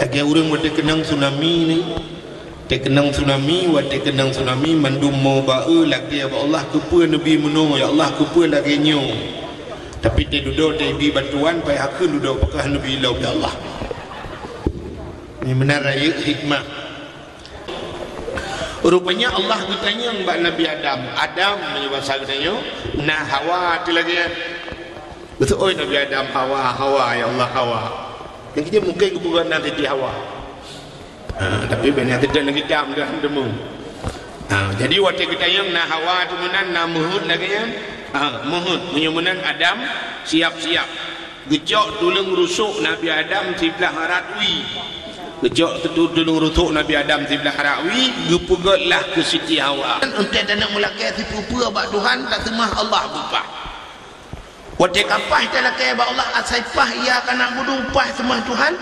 Lagi orang wate kenang tsunami ni, kenang tsunami, wate kenang tsunami mandum mau bau lagi ya Allah kepa Nabi menung ya Allah kepa lagi nyo. Tapi dia duduk di batuan pai hakun duduk pakah Nabi lau ya Allah. Ini benar raya hikmah. Rupanya Allah bertanya kepada Nabi Adam menyebut sahabatnya, nah Hawa tu lagi kan. Betul, oi Nabi Adam Hawa ya Allah Hawa. Yang kita mungkin kebukan nanti di Hawa. Tapi benar tidak lagi jam dah demu. Jadi waktu kita yang nah Hawa tu menan nah muhud lagi kan. Muhud menyumunan Adam siap-siap. Gejok tulung rusuk Nabi Adam sebelah haratwi. Gejok tulung rusuk Nabi Adam sebelah haratwi. Gepugotlah ke Siti Hawa. Untuk tak nak mulakai tipu-tipu abad Tuhan tak semah Allah buka. Waktu kapah tak lakai abad Allah asai pah ia akan nak budu pah semah Tuhan.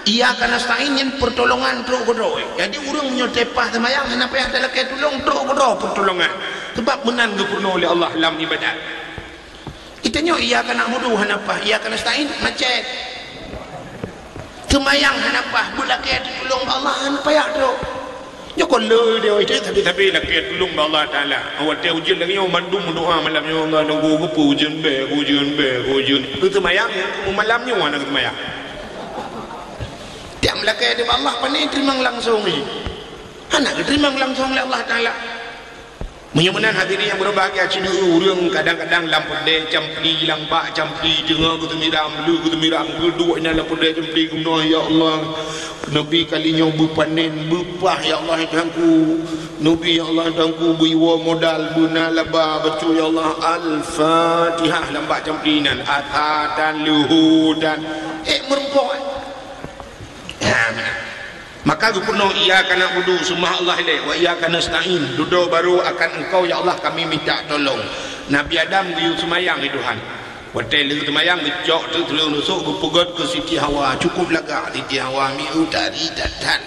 Ia akan nasta'in pertolongan teruk kedua. Jadi orang menyertai pah semayang kenapa yang tak lakai tolong teruk kedua pertolongan. Sebab menan gepurna oleh Allah dalam ibadat. Itanya ia akan nak budu hanapah. Ia akan nasta'in macet. Semayang hanapah. Berlakai tolong Allah hanapah ya teruk. Ya kalau dia itu tapi lakai tolong Allah Ta'ala. Awak dia ujian lagi yang mandum doa malamnya Allah nunggu ke ujian be. Itu semayang malamnya mana semayang. Tiap melakai dia Allah pandai terima langsung ni. Anak terima langsung oleh Allah Ta'ala. Menyamanan hadirin yang berbahagia Cina orang kadang-kadang lampu dek campli lampak campli tengah ku temiram kedua ini lampu dek campli guna ya Allah Nabi kalinya berpanen berpah ya Allah Tuhanku Nabi ya Allah Tuhanku beriwa modal bunalaba baca ya Allah Al-Fatihah lampak campli nan atatan luhudan merumpuk maka gupurno ia akan nak wudu semua Allah ilaih wa ia akan nasta'in duduk baru akan engkau ya Allah kami minta tolong. Nabi Adam diu semayang Tuhan watai lu semayang gejok tu tulung nusuk gupegot ke Siti Hawa cukup lagak Siti Hawa miu dari datan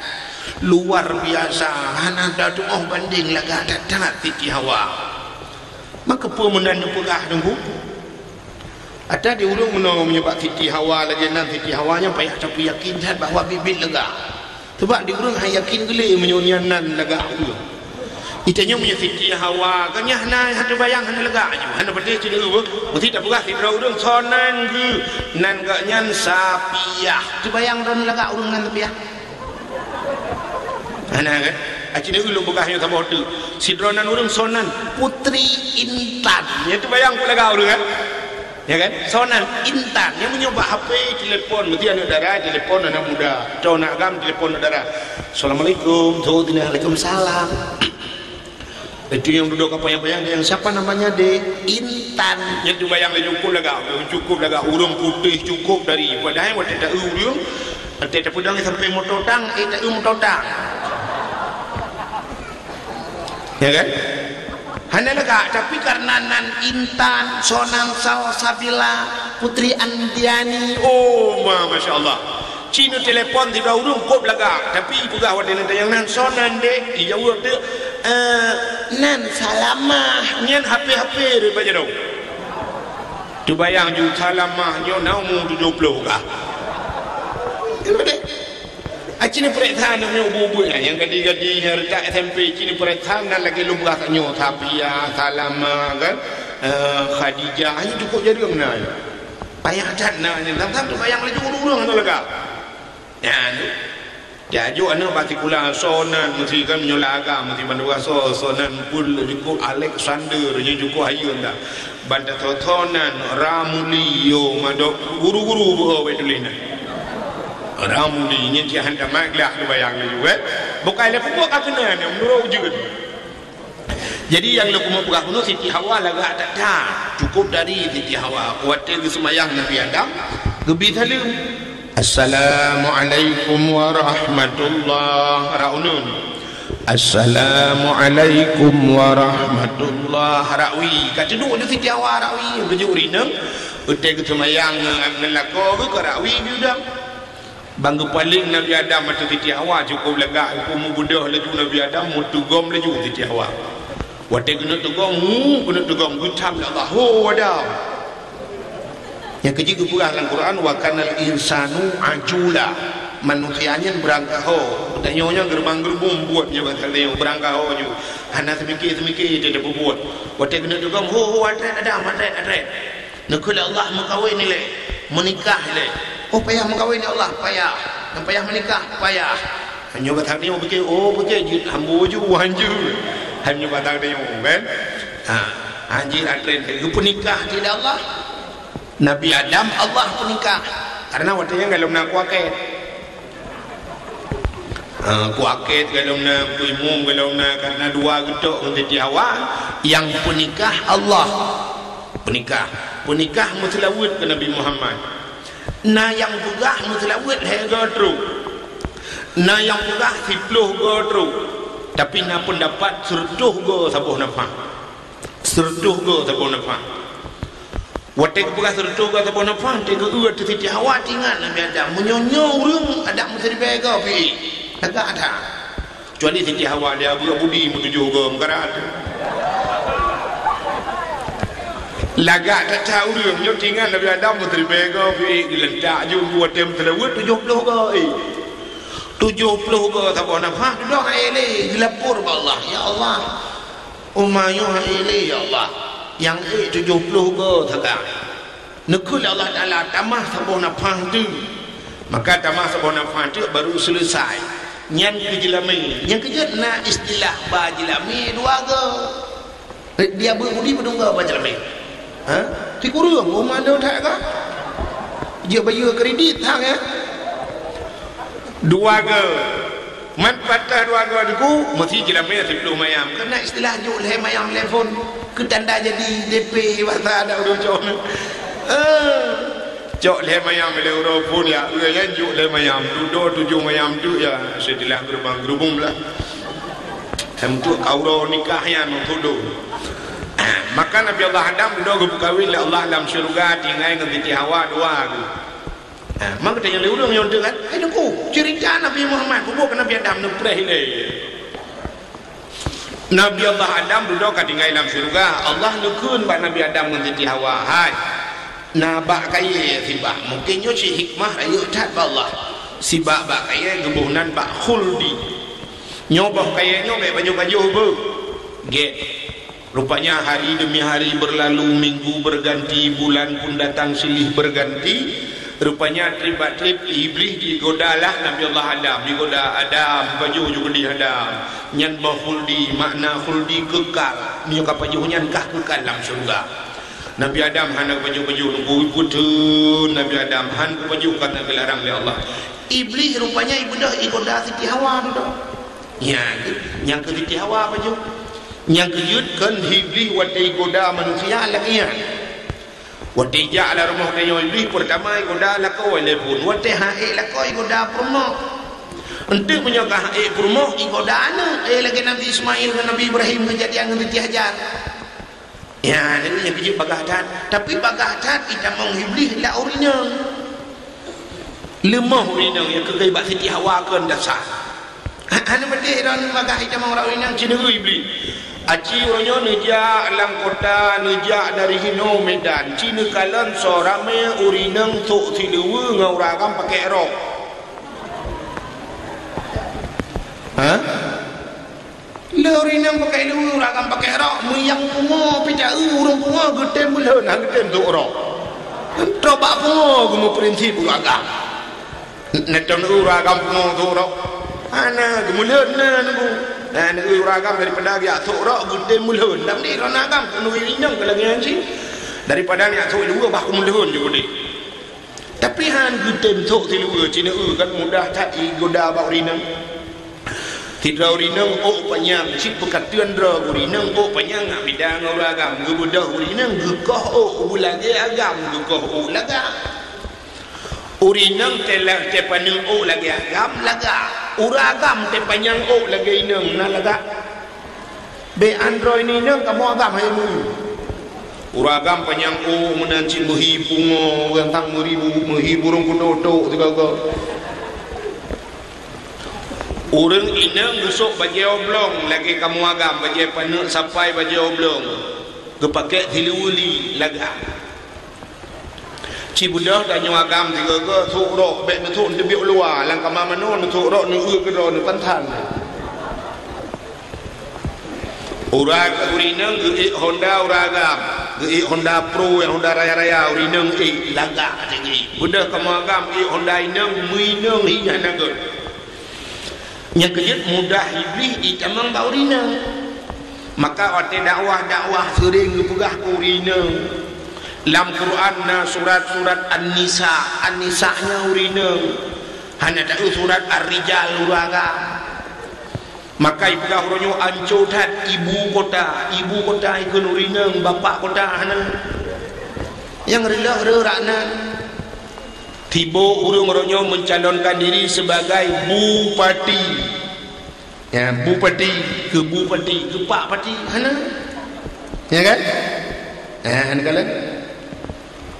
luar biasa hana dah doa banding lagak datan Siti Hawa maka pemenan pegah tunggu ada di ulung menang menyebab Siti Hawa lagi nan Siti Hawanya payah tapi yakin bahawa bibit lega. Sebab dia orang yakin geli menyunyanan lega tu. Itanya punya Siti Hawa kan nya hana hatu bayang hana lega je. Hana pedih je dulu. Mesti tak pegah tidra urang sonan ke nan gak nyan sapiah. Tu bayang ron lega urang nan sapiah. Hana kan? Aci dia ulung pegahnya sama hotel. Sidronan urang sonan Putri Intan. Ya tu bayang ku lega urang kan? Ya kan? Sonan Intan yang mencoba HP telefon mesti anak darah telefon anak muda cowok nak agam telefon darah Assalamualaikum Waalaikumsalam itu yang duduk apa yang bayang yang siapa namanya de Intan yang tu bayang cukup laga urung putih cukup dari padahal waktu tak urung tak pedang sampai motor tang tak motor tang ya kan hanya lega tapi karena nan Intan Sonang Salsabila Putri Andiani Masya Allah Cina telepon tidak urung kop lega tapi pegah wadah nanti yang nan Sonan dek jauh tu nan salamah nyan HP daripada dong tu bayang ju salamah nyo naumu 70 kah Cina periksa nak bubunya yang gadi-gadi retak SMP Cina periksa nak lagi lumrah nyo Tapia Salama kan Khadijah hanya cukup jadi mana payah jana ni tam tu bayang lagi urang tu lega ya tu jaju anu partikular sonan mesti kan menyolaga mesti bandura sonan pul cukup Alexander nya cukup hayun dah banda totonan Ramulio madok guru-guru betulina Ramuli ni dia hendak maglah tu bayang ni juga bukan le pupuk kena ni menurut juga jadi yang lu mau pegah kuno Siti Hawa lagak tak dah cukup dari Siti Hawa kuatir ke semayang Nabi Adam gebi salim Assalamualaikum warahmatullahi raunun Assalamualaikum warahmatullahi rawi kat duduk ni Siti Hawa rawi berjuri nang utai ke semayang ngelako ke rawi juga bangga paling Nabi Adam atau Siti Hawa cukup lega hukum budak laju Nabi Adam mutugom laju Siti Hawa wadah kena tugom gutam Allah wadah yang kecil kurang dalam Quran wa kanal insanu ajula manusianya berangkat ho danyonya gerbang-gerbung buat je pasal dia berangkat ho je hana semikir dia buat waktu kena dugam ho atret nak Allah mengkawin ni le menikah le payah mengkawin ni Allah payah dan payah menikah payah hanya batang dia fikir fikir hambu je wanju hanya batang dia kan anjir atret itu penikah tidak Allah Nabi Adam Allah penikah karena waktu yang kalau nak kuaket kalau nak imum kalau nak karena dua getok untuk awal yang penikah Allah penikah mutlawud ke Nabi Muhammad yang pegah mutlawud hega na yang pegah 10 go tapi na pendapat sertuh go sabuh nafah waktu pegah sertuh go sabuh nafah tega uat titi hawa tinggal Nabi Adam menyonyo urang ada mesti bega pi agak ada kecuali titi hawa dia budi menuju ke mekarat lagak tak tahu dia nyo tinggal Nabi Adam mesti bega pi diletak je buat tem telawut 70 ke 70 ke sabah nafah dah ele dilapor ba Allah ya Allah umayuh ele ya Allah yang 70 ke takak nekul Allah Taala tamah sabah nafah tu maka tamah sabah nafah tu baru selesai nyan kejelami yang kejut na istilah ba jelami dua ke dia budi pedungga ba jelami ti kurang rumah dia tak ke dia bayar kredit hang ya dua ke man patah dua ke diku mesti jelami 10 mayam kena istilah juk le mayam telefon ke tanda jadi DP bahasa ada udah cok le mayam le euro pun ya yang juk le mayam duduk 7 mayam tu ya setelah gerbang gerubung lah untuk kauro nikahnya mentuduh maka Nabi Allah Adam duduk berkahwin le Allah dalam syurga tinggal dengan Siti Hawa dua tu maka dia le urang yang kan ku cerita Nabi Muhammad kubuk Nabi Adam nu preh le Nabi Allah Adam duduk tinggal dalam syurga Allah nukun ba Nabi Adam dengan Siti Hawa hai nabak kaya sibak mungkin nyo si hikmah ayo tat ba Allah sibak ba kaya gebuhnan ba khuldi nyoboh kaya nyo be baju-baju be get rupanya hari demi hari berlalu minggu berganti bulan pun datang silih berganti rupanya trip iblis digodalah Nabi Allah Adam digoda Adam baju juga di Adam nyan ba khuldi makna khuldi kekal ni ka baju nyan kah kekal dalam syurga Nabi Adam hendak baju-baju nunggu putun Nabi Adam han baju kata gelarang oleh Allah iblis rupanya ibadah igoda Siti Hawa tu ya yang ke Siti Hawa baju yang kejutkan iblis waktu igoda manusia lagi ya waktu ja'ala rumah kayu iblis pertama igoda lakau telepon waktu haik lakau igoda permah untuk menyokah haik permah igoda ana lagi Nabi Ismail dan Nabi Ibrahim kejadian dengan Siti Hajar ya ini yang kejut bagahdan tapi bagahdan kita menghiblis lah urina lemah urina yang kegaibat Siti Hawa kan dasar anu bedih dan bagah kita mau urina cenderung iblis aci orangnya nejak alam kota nejak dari Hino Medan Cina kalan sorame urinang tok sidewa ngauragam pakai rok urinang pakai lu uragam pakai rok meyang pungo pijak urang pungo getem bulan getem tok rok coba pungo gumu prinsip uragam neton uragam pungo tok rok ana gemuleun na nunggu negeri uragam daripada dia tok rok gede mulhun dak ni ron agam negeri inang kelagian sih daripada ni tok dua bah mulhun juga deh tapi han gede tok tilu Cina kan mudah tak goda ba urinang tidak urinang panjang cik pekatuan dra urinang panjang ngak bidang uragam gebudah urinang gekoh bulage agam gekoh laga urinang telah tepanung lagi agam laga uragam te panjang lagi inang na laga be android ni nang kamu agam hai mu uragam panjang menanci muhi pungo gantang muhi burung kudodo tiga-tiga urang inang besok bagi oblong lagi kamu agam bagi panuk sampai bagi oblong kepake diluli laga Ci budak dan nyawagam tiga ke thuk rok bek thuk de biok luar lang kama mano thuk rok nu ke ro nu pantan. Urag urinang ge Honda uragam, ge Honda Pro yang Honda raya-raya urinang laga tinggi. Budak kamagam Honda inang muinang hinya naga. Nya kejut mudah iblis itamang ba urinang. Maka ote dakwah sering gepegah urinang. Dalam Quran na surat-surat An-Nisa-nya urinang. Hanya tak surat Ar-Rijal uraga. Maka ibu kahronyo ancotat ibu kota ikut urinang, bapak kota hana. Yang rela-rela tibo urung ronyo mencalonkan diri sebagai bupati. Ya, bupati ke pak pati hana. Ya kan? Hana kalian.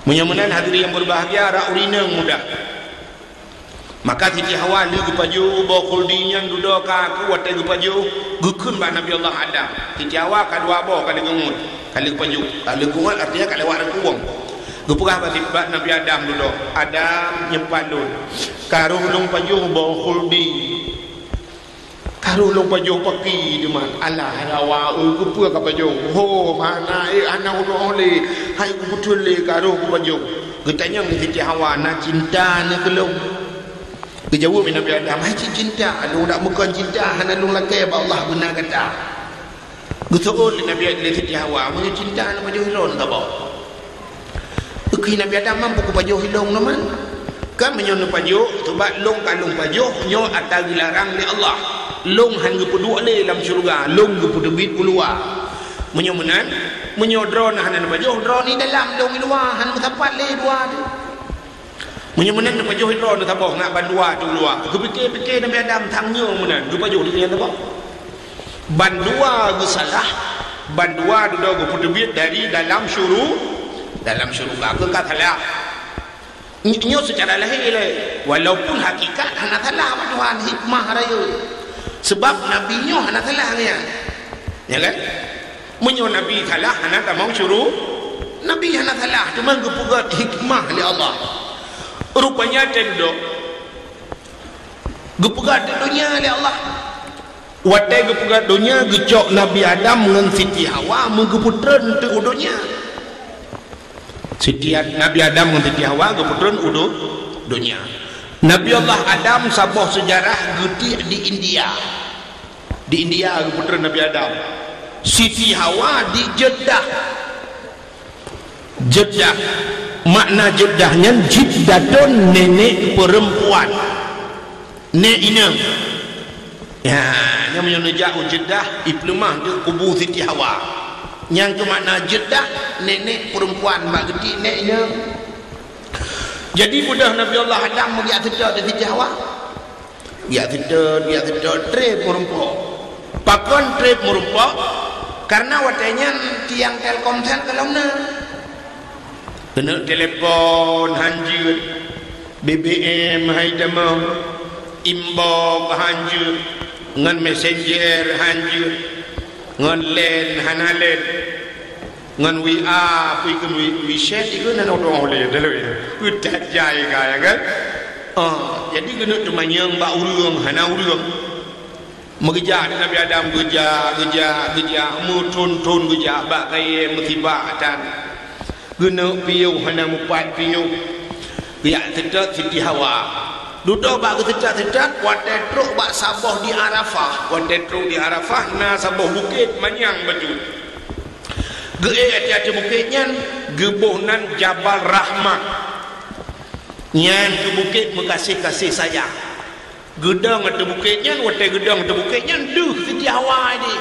Menyamanan hadirin yang berbahagia rak urinang mudah. Maka Siti Hawa lu gepaju bokul dinyan dudo ka ku wate gepaju gukun ba Nabi Allah Adam. Siti Hawa ka dua bo kali ngemut. Kali gepaju. Kali kuat artinya kali wak kuwang. Gepugah ba Nabi Adam dudo. Adam nyempalun. Karuh lung paju bokul di. Karuh lung paju paki di man. Alah hawa gepua ka paju. Ho mana ana uno ole. Hai ku betul le karuh ku paju. Getanya Siti Hawa na cinta na kelong. Kejawab Nabi Adam, hai cinta, lu nak bukan cinta, hana lu lakai ba Allah benar kata. Gutul Nabi Adam Siti Hawa, mun cinta nak baju hilong tak ba? Uki Nabi Adam mampu ku baju hilong naman. Kan menyon baju, sebab long kalung baju nyo atal dilarang oleh Allah. Long han gu peduk le dalam syurga, long gu peduk keluar. Menyo menan, menyo drone hana baju, drone ni dalam long luar, han mutapat le dua tu. Menyemenan nak pajuh hidro nak tabah nak bandua tu luar. Kepikir-pikir Nabi Adam tangnya menan. Gu pajuh dia tabah. Bandua gu salah. Bandua tu dah gu putubit dari dalam syurga ke katalah. Nyo secara lahir le. Walaupun hakikat hana salah apa Tuhan hikmah raya. Sebab Nabi nyo hana salah dia. Ya kan? Menyo Nabi salah hana tak mau syuruh. Nabi hana salah. Cuma gu pugat hikmah oleh Allah. Rupanya tendo gepegat dunia oleh Allah. Watai gepegat dunia gecok Nabi Adam dengan Siti Hawa menggeputren tu udunya. Nabi Adam dengan Siti Hawa geputren udu dunia. Nabi Allah Adam sabah sejarah geti di India. Di India geputren Nabi Adam. Siti Hawa di Jeddah. Jeddah. Makna Jeddahnya jiddatun nenek perempuan. Nek ina. Ya, yang menunjuk Jeddah iplemah di kubur Siti Hawa. Yang ke makna Jeddah nenek perempuan mak gede nek ina. Jadi mudah Nabi Allah Adam dia sedar di Siti Hawa. Dia sedar trip merempok. Pakon trip merempok karena watanya tiang Telkomsel kalau na. Kena telefon hanjur, BBM hai demam, imbau hanjur, ngan messenger hanjur, ngan len hanalen, ngan WA puikan WeChat itu nan orang oleh dalam itu jai kaya kan? Jadi kena temanyang bak urang hana urang. Mengejar Nabi Adam gejar, mutun gejar bak kaya musibah dan guna piu hana mupat piu ya sedap Siti Hawa duduk bak sedap wadah truk bak sabah di Arafah na sabah bukit manyang baju ge hati-hati bukitnya gebuhnan Jabal Rahmah nyan ke bukit mengkasih-kasih sayang gedang atau bukitnya wadah gedang atau bukitnya duh Siti Hawa ini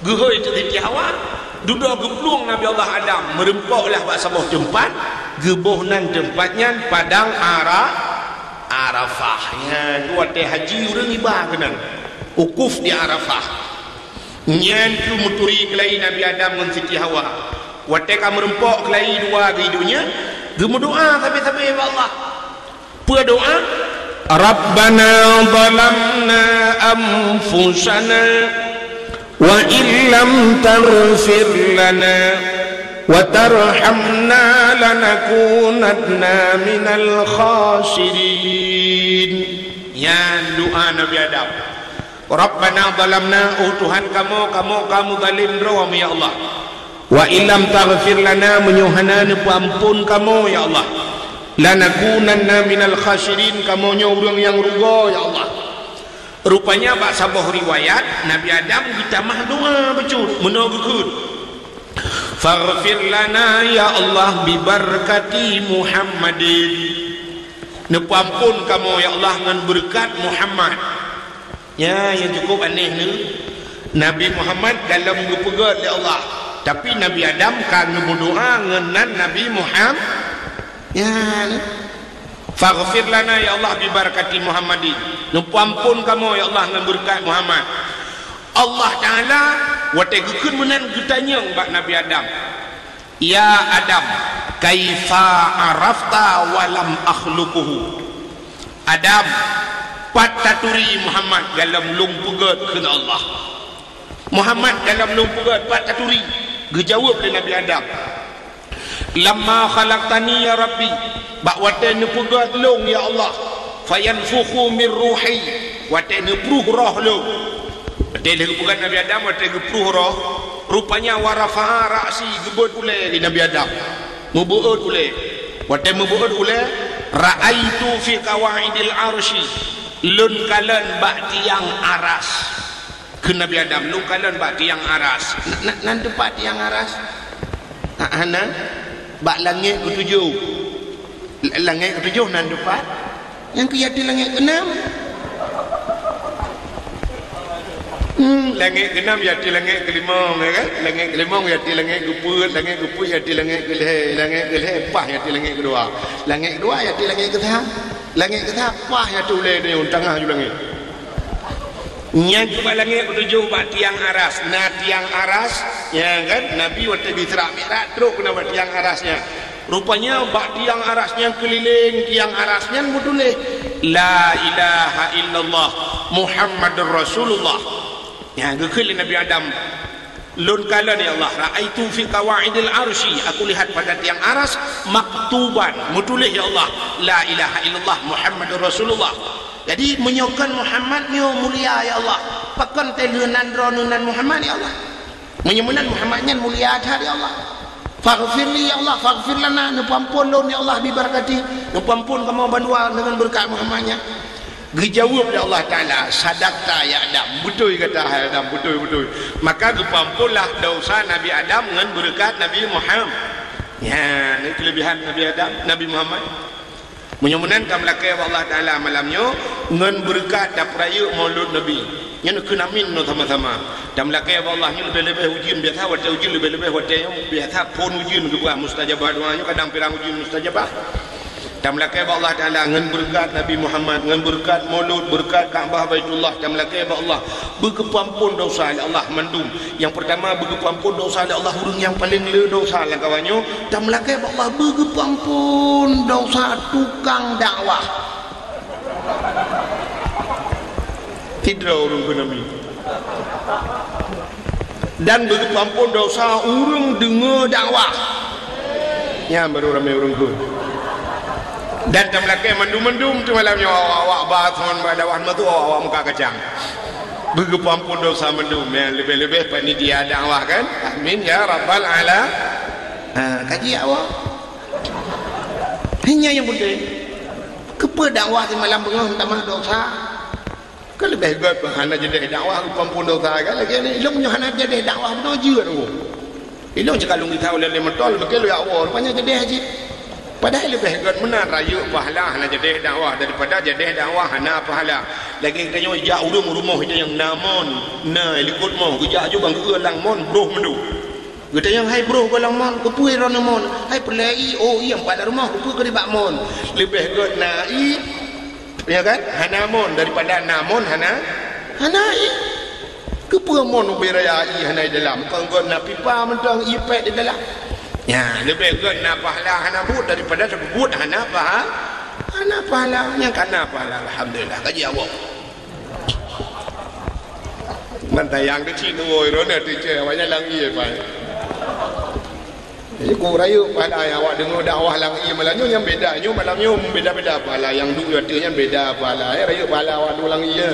gehoi tu Siti Hawa duduk geplung Nabi Allah Adam merempoklah bak sebuah tempat gebuhnan tempatnya padang Arafah ya wadah haji orang ibah kenang ukuf di Arafah nyan tu muturi kelai Nabi Adam dengan Siti Hawa wadah ka merempok kelai dua hidunya gemu doa sampai Allah apa doa Rabbana zalamna anfusana wa illam taghfir lana wa tarhamna lanakunanna minal khasirin. Ya doa Nabi Adam. Rabbana zalamna, oh Tuhan kamu zalim rawam ya Allah. Wa illam taghfir lana, menyuhana ampun kamu ya Allah. Lanakunanna minal khasirin, kamu orang yang rugi ya Allah. Rupanya bak sabah riwayat Nabi Adam ditamah doa becut menogukun. Faghfir lana ya Allah bi barakati Muhammadin. Nepampun kamu ya Allah dengan berkat Muhammad. Ya, yang cukup aneh ni Nabi Muhammad dalam berpegat ya Allah, tapi Nabi Adam kan berdoa dengan Nabi Muhammad. Ya, faghfir lana ya Allah bi barakati Muhammadin. Nepampun kamu ya Allah dengan berkat Muhammad. Allah Taala wategukeun menan ditanya bak Nabi Adam. Ya Adam, kaifa arafta walam akhluquhu. Adam, pataturi Muhammad dalam lumpugat ke Allah. Muhammad dalam lumpugat pataturi. Gejawab dari Nabi Adam. Lamma khalaqtani ya Rabbi, bak wate nupugat long ya Allah. Fayanfukhu min ruhi, wate nupruh roh long. Wate nupugat Nabi Adam, wate nupruh roh. Rupanya warafa'a ra'si, gebut ule di Nabi Adam. Mubu'ud ule. Wate mubu'ud ule, ra'aitu fi qawaidil arsy. Lun kalan bak tiang aras ke Nabi Adam. Lun kalan bak tiang aras. Nan tempat tiang aras ana bak langit ketujuh. Langit ketujuh nan tempat. Yang keyati langit keenam. Langit keenam yati langit kelima, kan? Langit kelima yati langit keempat, langit keempat yati langit kelih, langit kelih pah yati langit kedua. Langit kedua yati langit ketiga. Langit ketiga pah yati ulai dia tengah ju langit. Yang ke langit ketujuh bak tiang aras. Nah tiang aras, ya kan? Nabi waktu Isra Mi'raj terus kena bak tiang arasnya. Rupanya bak tiang arasnya keliling tiang arasnya mudulih la ilaha illallah Muhammadur Rasulullah. Ya, gekil Nabi Adam. Lun kala ni Allah, ra'aitu fi qawaidil arsy, aku lihat pada tiang aras maktuban, mutulih ya Allah, la ilaha illallah Muhammadur Rasulullah. Jadi menyokan Muhammad nyo mulia ya Allah. Pakan telunan ronunan Muhammad ya Allah. Menyemunan Muhammadnya mulia ada ya Allah. Faghfir li ya Allah, faghfir lana, nupampun lon ya Allah bi barakati. Nupampun kamu bandua dengan berkat Muhammadnya. Dijawab oleh Allah Ta'ala, sadaqta ya Adam, betul kata Adam, betul. Maka dipampunlah dosa Nabi Adam dengan berkat Nabi Muhammad. Ya, ini kelebihan Nabi Adam, Nabi Muhammad. Mudah-mudahan kamu lakai Allah Ta'ala malamnya dengan berkat dan peraya maulud Nabi. Yang kena amin no sama-sama. Dan lakai Allah ni lebih-lebih ujian, biasa waktu ujian lebih-lebih waktu biasa pun ujian juga mustajabah doanya, kadang pirang ujian mustajabah. Tamlakai Allah Ta'ala dengan berkat Nabi Muhammad, dengan berkat maulud, berkat Kaabah Baitullah. Tamlakai Allah berkepampun dosa oleh Allah mandum. Yang pertama berkepampun dosa oleh Allah hurung yang paling le dosa lah kawannya. Tamlakai Allah berkepampun dosa tukang dakwah. Tidak orang ke Nabi. Dan berkepampun dosa orang dengar dakwah. Ya baru ramai orang ke. Dan tamlakai mendum-mendum tu malamnya awak bathon badawah matu awak muka kacang. Berkepampun dosa mendum yang lebih-lebih panitia dakwah kan. Amin ya rabbal ala. Kaji awak. Hanya yang penting kepada dakwah di malam bengah tambah dosa. Kan lebih baik hana jadi dakwah berkepampun dosa kan lagi ni ilmu nya hana jadi dakwah betul je tu. Ilmu kalau kita oleh lemotol begitu ya awak rupanya jadi haji. Padahal lebih hebat benar raya pahala hana jadi dakwah daripada jadi dakwah hana pahala. Lagi katanya ja rumah dia yang namon na likut mau kerja juga ke lang mon bro mendu. Kita yang hai bro ke lang mon ke pui ron mon hai pelai oh yang pada rumah ke pui ke bak mon. Lebih hebat nai ya kan hana mon daripada namon hana i. Ke pui mon beraya i hana dalam kanggon na pipa mentang i pek di dalam. Ya, lebih good nak pahala hana but daripada sebut hana pahala yang kana pahala alhamdulillah kaji awak. Man tayang di sini oi ron ti che awaknya lang ye pai. Jadi kau raya pahala yang awak dengar dakwah lang ia malamnya yang beda. Nyo malamnya beda-beda pahala. Yang dulu artinya beda pahala. Raya pahala awak dulu lang ia.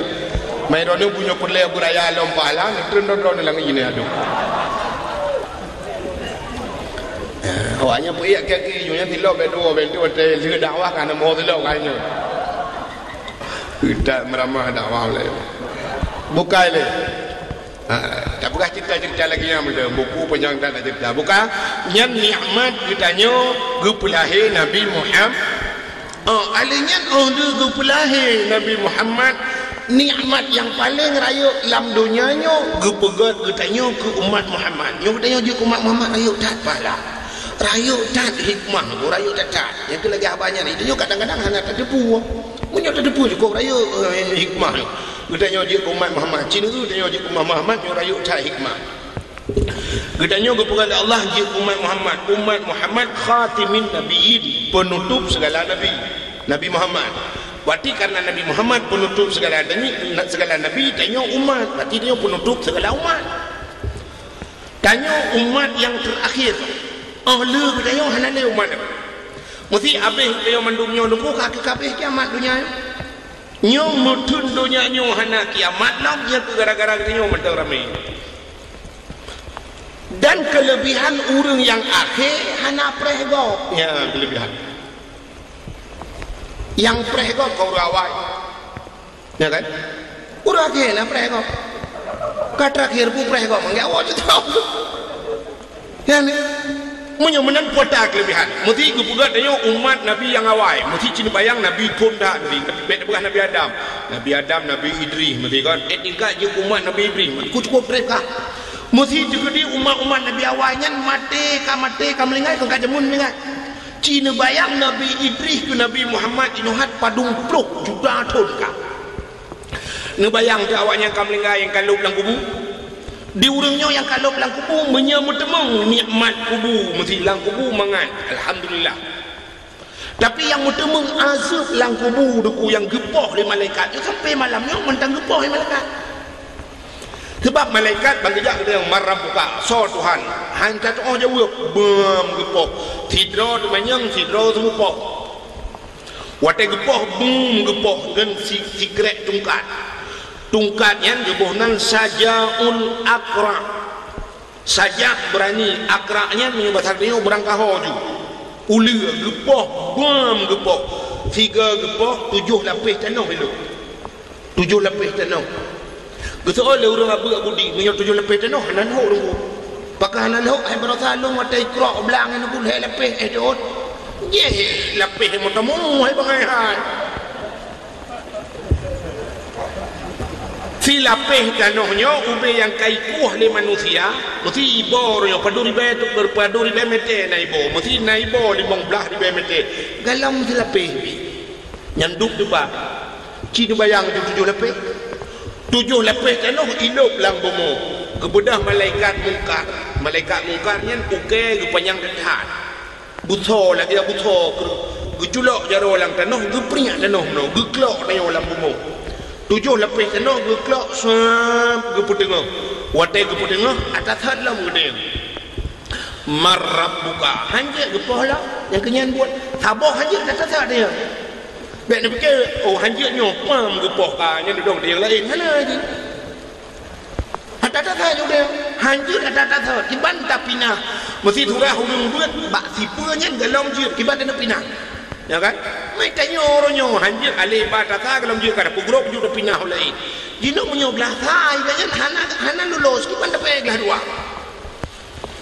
Mai rono punya perle beraya lom pahala ngetron-tron lang ini aduh. Awaknya pergi kaki nyonya tilok bedo bedo hotel le dakwah kan mau tilok kayaknya. Kita meramah dakwah le. Bukai le. Tak buka cerita lagi yang ada buku panjang tak ada cerita buka yang nikmat ditanya gupulahi Nabi Muhammad alanya gupulahi Nabi Muhammad nikmat yang paling raya dalam dunianya gupegat ditanya ke umat Muhammad yang ditanya je ke umat Muhammad raya tak pahala raya tak hikmah raya tak yang tu lagi abahnya ni ditanya kadang-kadang hanya tak depu punya tak depu cukup raya hikmah Gedanya dia umat Muhammad Cina tu dia dia umat Muhammad yang rayuk tak hikmah. Gedanya kepada Allah dia umat Muhammad khatimin nabiyyin penutup segala nabi. Nabi Muhammad. Berarti karena Nabi Muhammad penutup segala nabi tanya umat, berarti dia penutup segala umat. Tanya umat yang terakhir. Ahli gedanya hanane umat. Mesti habis dia mandumnya lupa kaki kabeh kiamat dunia. Nyong mutun dunia nyong hana kiamat lah dia gara-gara nyong mentang ramai. Dan kelebihan orang yang akhir hana prehgo. Ya kelebihan. Yang prehgo kau rawai. Ya kan? Orang akhir na prehgo. Kata akhir pun prehgo mangga awak tahu. Ya ni. Menyemenan potak kelebihan. Mesti kepugat tanya umat Nabi yang awal. Mesti cina bayang Nabi pun dah Nabi. Bukan Nabi Adam. Nabi Adam, Nabi Idris. Mesti kan. Tingkat je umat Nabi Idris. Cukup mereka. Mesti juga di umat-umat Nabi awalnya mati ka melingai ka jamun melingai. Cina bayang Nabi Idris ke Nabi Muhammad inuhat padung pluk juta ton ka. Ne bayang ke awaknya ka melingai yang kalup lang kubu. Di urangnya yang kalau belang kubu menyemutemang nikmat kubu mesti lang kubu mangan alhamdulillah. Tapi yang mutemang azab lang kubu deku yang gepoh oleh malaikat dia sampai malamnya mentang gepoh oleh malaikat. Sebab malaikat bagi jak dia yang marah buka so Tuhan hantar oh jauh bom gepoh tidro tu manyang tidro tu gepoh wate gepoh bum gepoh dan secret tungkatnya jebohnan sajaun akra sajak berani akraknya menyebut harganya berangkah hoju uli gepoh bom gepoh 3 gepoh 7 lapis tanah itu 7 lapis tanah gitu oleh orang apa budi punya 7 lapis tanah hanan ho dulu pakai hanan ho ai berasa lu mata ikra belang ni pun lapis dot ye lapis motomu ai bangai si lapih tanahnya ube yang kaikuh le manusia mesti ibo yo padu ribe tu berpadu ribe mete na ibo mesti na ibo 15 ribe mete galam si lapih nyanduk tu ba cina bayang tu 7 lapih tanah ilop lang bomo kebedah malaikat mungkarnya uke gepanyang dekat buto lagi buto geculok jaro lang tanah geprinyak tanah no geklok na yo lang bomo 7 lapis tanah geklok swap geputengah wate geputengah atas hadlam gede marab buka hanjir gepoh lah yang kenyan buat saboh hanjir atas dia baik nak fikir oh hanjir nyopam gepoh kanya duduk dia yang lain mana lagi atas juga hanjir atas kiban tak pinah mesti turah hurung buat bak sipanya galom jir kiban tak pinah ya kan mai tanya orangnya hanjir alih batata kalau dia kada pugrok juga pindah oleh jino punya belah sai kan hana lulus kiban dapat belah dua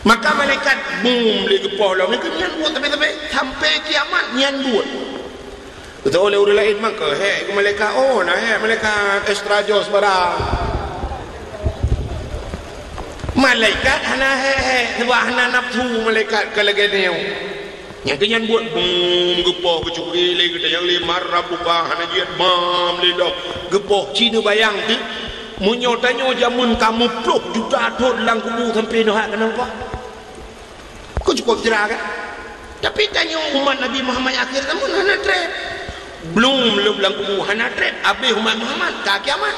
maka malaikat boom le gepoh lah mereka nyan buat tapi sampai kiamat nyan buat betul oleh orang lain maka ke malaikat oh nah malaikat extra jos barang malaikat hana sebab hana nafsu malaikat kalagedeu yang kenyan buat gepoh kecuri lagi kita yang lima rabuka hana jiat bam lidah gepoh Cina bayang tu munyo tanyo jamun kamu pluk juta ton lang kubu sampai noh kenapa kau cukup cerah kan tapi tanyo umat Nabi Muhammad akhir kamu hana trap belum lang kubu hana trap habis umat Muhammad ka kiamat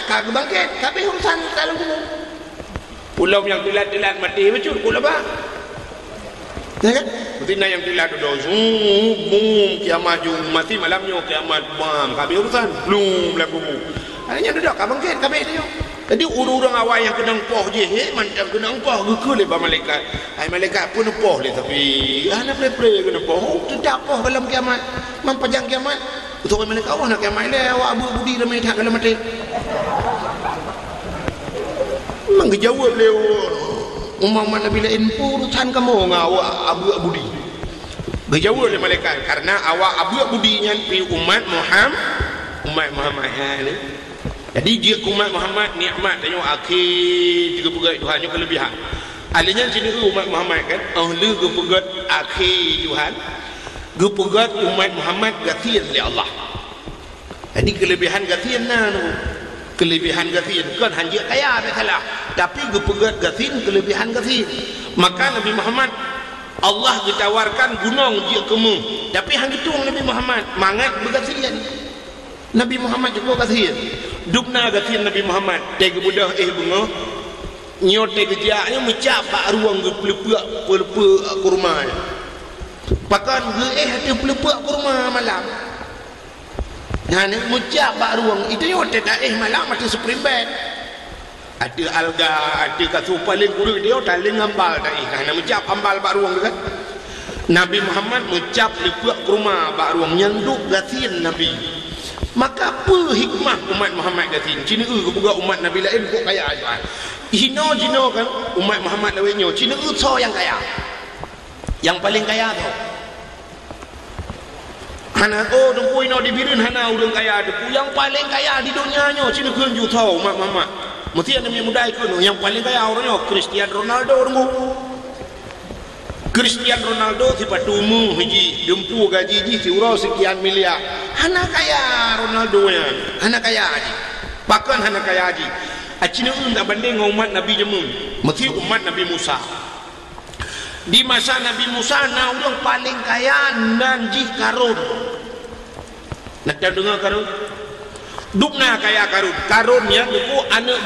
ka kebangkit kabeh urusan dalam kubu pulau yang telat mati betul pulau bah Ya kan? Betina yang tilah duduk kiamat jung mati malamnya kiamat bam kabeh urusan belum lagu hanya duduk kabangkit kabeh dia. Jadi urang awal yang kena poh je macam kena poh gukul le malaikat. Ai malaikat pun poh le tapi ana pre kena poh tidak poh dalam kiamat. Mampajang kiamat. Betul malaikat Allah nak kiamat le awak abu budi ramai tak dalam mati. Memang jawab le Umar Nabi lain urusan kamu ngawak abu budi. Berjawab oleh malaikat karena awak abu budinya pi umat Muhammad ni. Jadi dia umat Muhammad nikmat tanya akhir juga pegat Tuhan nya kelebihan. Alanya sini umat Muhammad kan ahli ke pegat akhir Tuhan. Ge pegat umat Muhammad gatin oleh Allah. Jadi kelebihan gatin tu. Kelebihan gatin kan hanya kaya salah. Tapi ge pegat gatin kelebihan gatin. Maka Nabi Muhammad Allah ditawarkan gunung dia kemu tapi hang gitung Nabi Muhammad mangat bergasian Nabi Muhammad juga gasian dubna gasian Nabi Muhammad tega budah bunga nyote gejaknya mecap pak ruang ge pelepuk kurma pakan ge hati pelepuk kurma malam nah ni mecap pak ruang itu nyote tak malam mati supreme bed ada alga ada kasu paling kurang dia taling ambal dah kerana mencap ambal bak ruang dekat Nabi Muhammad mencap lepuk ke rumah bak ruang nyanduk gatin Nabi maka apa hikmah umat Muhammad gatin cina ke buka umat Nabi lain kok kaya aja hino kan umat Muhammad lainnya cina so yang kaya yang paling kaya tu hana dengku ino dibirin hana urang kaya depu yang paling kaya di dunianya cina kun ju tahu umat Muhammad mesti ada muda ikut yang paling kaya orangnya Cristiano Ronaldo orang Cristiano Ronaldo tiba tumu haji dempu gaji ji surau sekian miliar hana kaya Ronaldo nya hana kaya haji bahkan hana kaya haji acina tak banding umat Nabi jemun mesti umat Nabi Musa di masa Nabi Musa na orang paling kaya nan ji Karun nak dengar Karun dukna kaya karunnya itu anak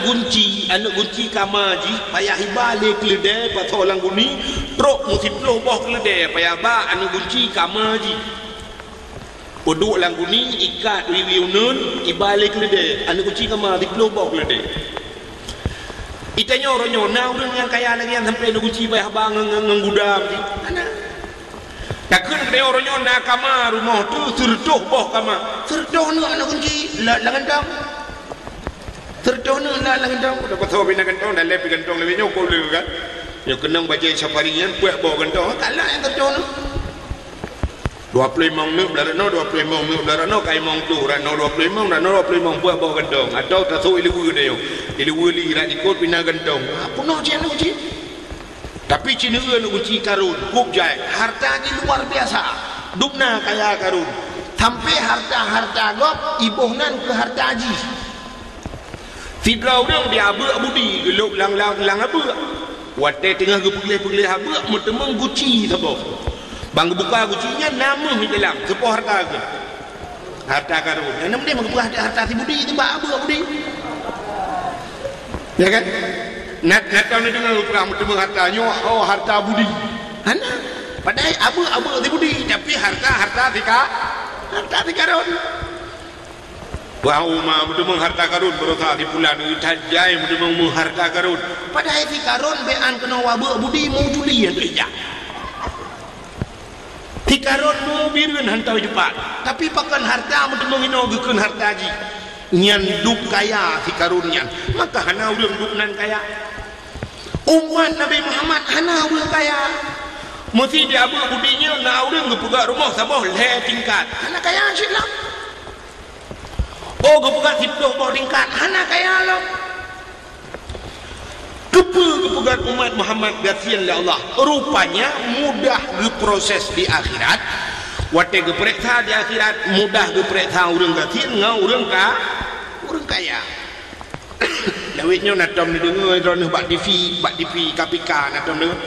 gunci kamaji payah balik keledai patolang guni truk musiploh boh keledai payah ba anak gunci kamaji uduk lang guni ikat wiwiunun ibalik keledai anak gunci kamaji ploh boh keledai itanya orangnya nah orang yang kaya lagi yang sampai anak gunci payah ba ngudam anak takkan kena orangnya nak kamar rumah tu serdoh boh kamar serdoh ni anak kunci langan dam serdoh ni langan dam dah pasal bina gantong dah lepi gantong lebih nyokol le kan yo kenang baca safarian puak bawa gantong kalah yang serdoh ni 25 ni belarano 25 ni belarano kai mong tu rano 25 rano 25 puak bawa gantong atau tak tahu ilu dia yo ilu li rak ikut bina gantong apa no je anak kunci tapi cina nak kunci Karun kub jai harta ni luar biasa dukna kaya Karun sampai harta gop ibuhnan ke harta haji Fidraun dia abuk budi geluk lang abuk wate tengah gepulih abuk mutemeng guci sabo bang buka gucinya nama di dalam sepo harta ke harta Karun yang nama dia mengebuah harta si budi itu abuk budi ya kan Nak tahu ni dengan ukuran mutemeng hartanya harta budi hana padahal abu di budi tapi harta di Karun wah mutemeng harta Karun berusaha di pulau ni tajai mutemeng harta Karun padahal di Karun bean kena abu budi mau juli yang terjak di Karun mau birun hantau cepat tapi pakan harta mutemeng ino gukun harta ji nyan duk kaya di Karun nyan maka hana urang duk nan kaya umat Nabi Muhammad hana urang kaya mesti dia abu budinya na urang gepegak rumah sabah le tingkat hana kaya Islam gepegak hiduph bawah tingkat hana kaya lo gepegak umat Muhammad gasian oleh Allah rupanya mudah diproses di akhirat wate geperiksa di akhirat mudah geperiksa urang gasian ngau urang kaya Dawitnya nak tahu ni dengar drone bak TV KPK nak tahu dengar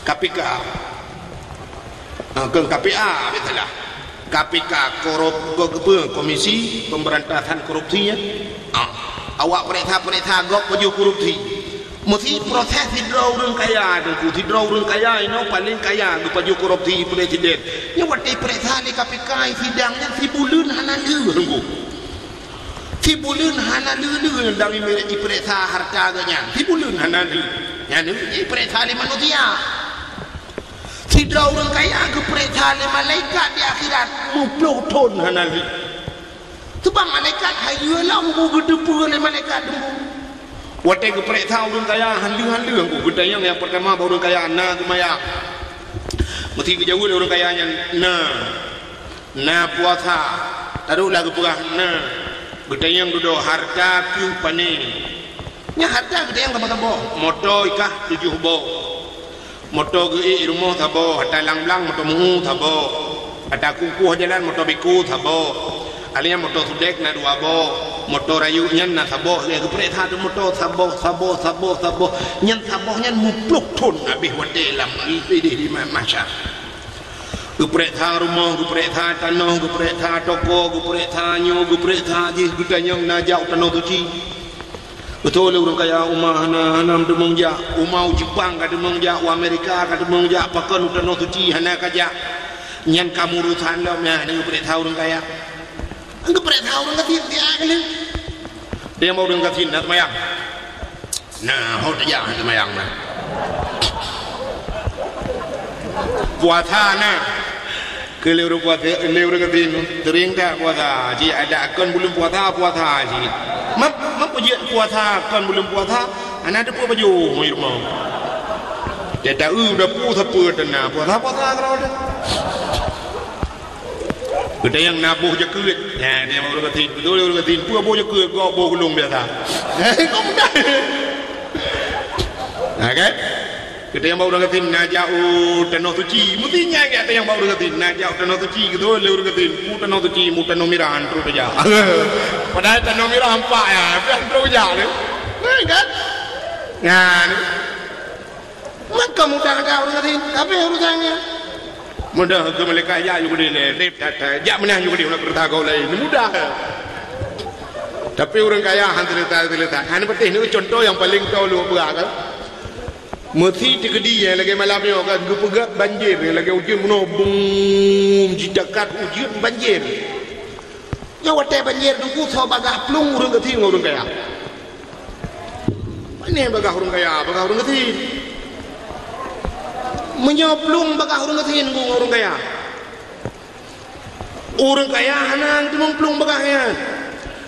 KPK ke KPA betulah KPK Komisi Pemberantasan Korupsinya awak periksa gop baju korupsi mesti proses hidro urang kaya tu hidro urang kaya ini paling kaya tu paju korupsi presiden nya wati periksa ni KPK sidangnya si bulan hanalu tunggu si bulan hanalu dari mereka periksa harta ganya si bulan hanalu nya ni periksa ni manusia hidro urang kaya ke periksa ni malaikat di akhirat muploh ton hanalu tu bang malaikat hayu lam bu gedepu ni malaikat tu watai ke periksa urang kaya handu-handu aku gedayang yang pertama urang kaya na gemaya mesti kejauh urang kaya yang na puasa taruh lagu perah na gedayang duduk harta piu pani nya harta gedayang tabo motor ikah 7 bo motor ge rumah tabo hatta lang-lang motor mu tabo ada kuku jalan motor biku tabo alinya motor sudek na 2 bo motor ayu nyan na saboh le ke periksa tu motor saboh nyan saboh nyan mupluk thun habis wate lam di masya ke periksa rumah ke periksa tanah ke periksa toko ke periksa nyo ke periksa je gudanyang najak tanah suci betul le urang kaya umah hanam demong ja umau Jepang ka demong ja Amerika ka demong ja pakan tanah suci hana kaja nyan kamu urusan lo nya ni periksa urang kaya angka periksa orang katin dia kali dia mau orang katin nak mayang nah hot ya nak mayang nah puasa nah kelihatan puasa kelihatan katin sering tak puasa ji ada akun belum puasa ji mak pujian puasa akun belum puasa anak ada pun baju mai rumah dia tahu dah puasa dan puasa kalau dah kita yang nabuh je kulit ya dia mau berkatin betul dia berkatin pua boh je kulit kau boh gulung biasa kau mudah nah kan kita yang mau berkatin najau tanah suci mestinya kita yang mau berkatin najau tanah suci gitu dia berkatin tanah suci tanah mirahan terus aja padahal tanah mirah hampa ya terus aja kan nah maka mudah ada berkatin tapi urusannya mudah ke mereka ya juga di lep tata jak menang juga di nak bertagau lain mudah tapi orang kaya hantar hanya penting ni contoh yang paling tahu lu berak kan mesti digedi yang lagi malam ni kan gepegak banjir lagi ujian menobung jidakat ujian banjir ya watai banjir tu so bagah plung orang keti orang kaya ini bagah orang keti menyoplung bakal orang ketin gua orang kaya hanang tu memplung bakahnya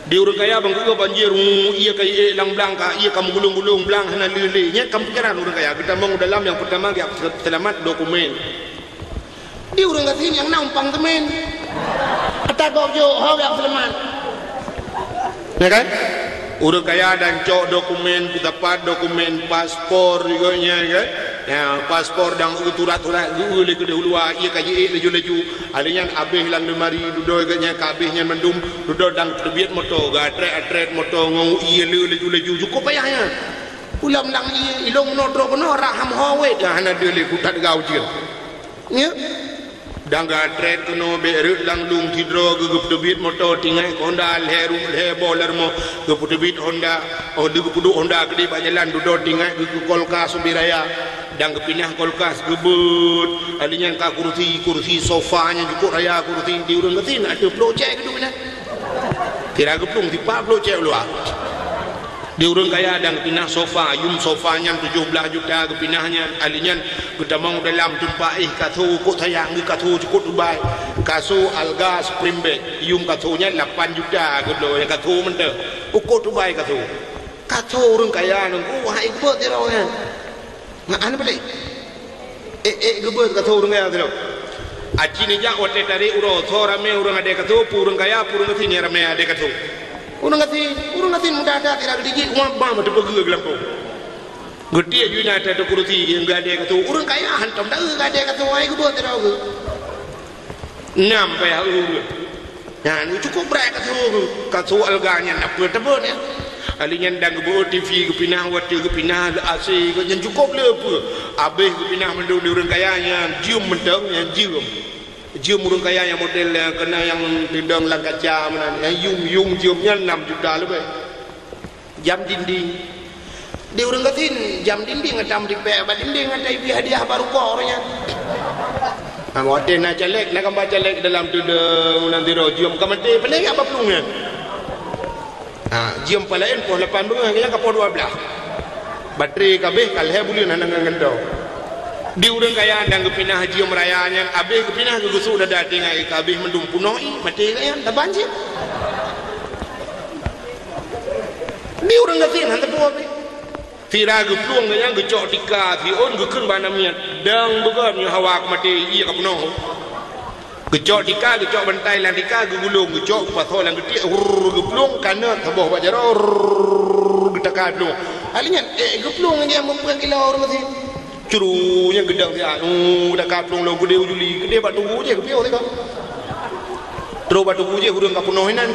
di orang kaya bang gua banjir iya kai lang blanka iya kamu gulung blang hana lele nya kamu pikiran orang kaya kita mau dalam yang pertama dia selamat dokumen di orang ketin yang nampang temen kata kau jo hau yang selamat ya kan orang kaya dan cok dokumen dapat dokumen paspor juga nya kan ya paspor dan uturat-urat gule ke dahulu ia kaji laju alinya abeh hilang lemari duduk ganya kabehnya mendum duduk dan terbit motor atret motor ngau ia laju cukup payahnya ulam lang ia ilong nodro kono raham hawe dah hana dele kutat gau je ya dan atret kono berut lang lung tidro gugup terbit motor tingai Honda leru le boler mo gugup terbit Honda gugup Honda gede bajalan duduk tingai gugup kolka subiraya dan kepinah kolkas gebut alinya ka kursi sofanya cukup raya kursi di urang ketin ada projek gitu kan kira geplung di pak projek luar di urang kaya dan kepinah sofa yum sofanya 17 juta kepinahnya alinya kita mau dalam tempat katu kok sayang di katu cukup Dubai kasu alga spring bed yum katunya 8 juta gitu yang katu mente ukut Dubai katu urang kaya nunggu hai gebut dia rawnya nggak ane balik gebut kata orang kaya tu aci ni jak wate tari uro thora me urang ade kata purang kaya purang kati ni rame ade kata urang kati muda ada tidak digi uang bam tu pergi gelam tu gede aja nak ada kursi yang ade kata urang kaya hantam dah ade kata ai gebut tu dah enam payah urang nah ni cukup berat kata alganya nak tebut ya alinya dan gebut TV kepinah wati kepinah AC yang cukup le apa habis kepinah mendung di urang kayanya jium menteng yang jium urang kaya yang model yang kena yang tendang lang kaca mana yang yung jiumnya 6 juta lebih jam dinding Dia orang katin jam dinding atam di pe ba dinding ada ibi hadiah baru ko orangnya. Amate na calek na kamba calek dalam tu de nanti ro jiom kamate pening apa pelungnya. Jiom palain po 8 bunga kaya ka po 12. Baterai kabeh kalhe buli nan ngendo. Di urang kaya andang kepinah jiom rayanya abeh kepinah ke gusu dah dating ai kabeh mendung punoi mati kaya tak banjir. Di urang katin hantar po abeh. Tira ke peluang yang gecok tika si on ke kun banamnya dang bukan nya hawa mati iya ka penuh gecok tika gecok bantai lan tika gulung gecok pasol lan geti ke peluang kana taboh ba jaro getaka peluang alinya ke peluang yang membuat gila orang mesti curunya gedang dia getaka peluang lo gede ujuli gede batu je ke piau teka terus batu je hurung ka penuh nan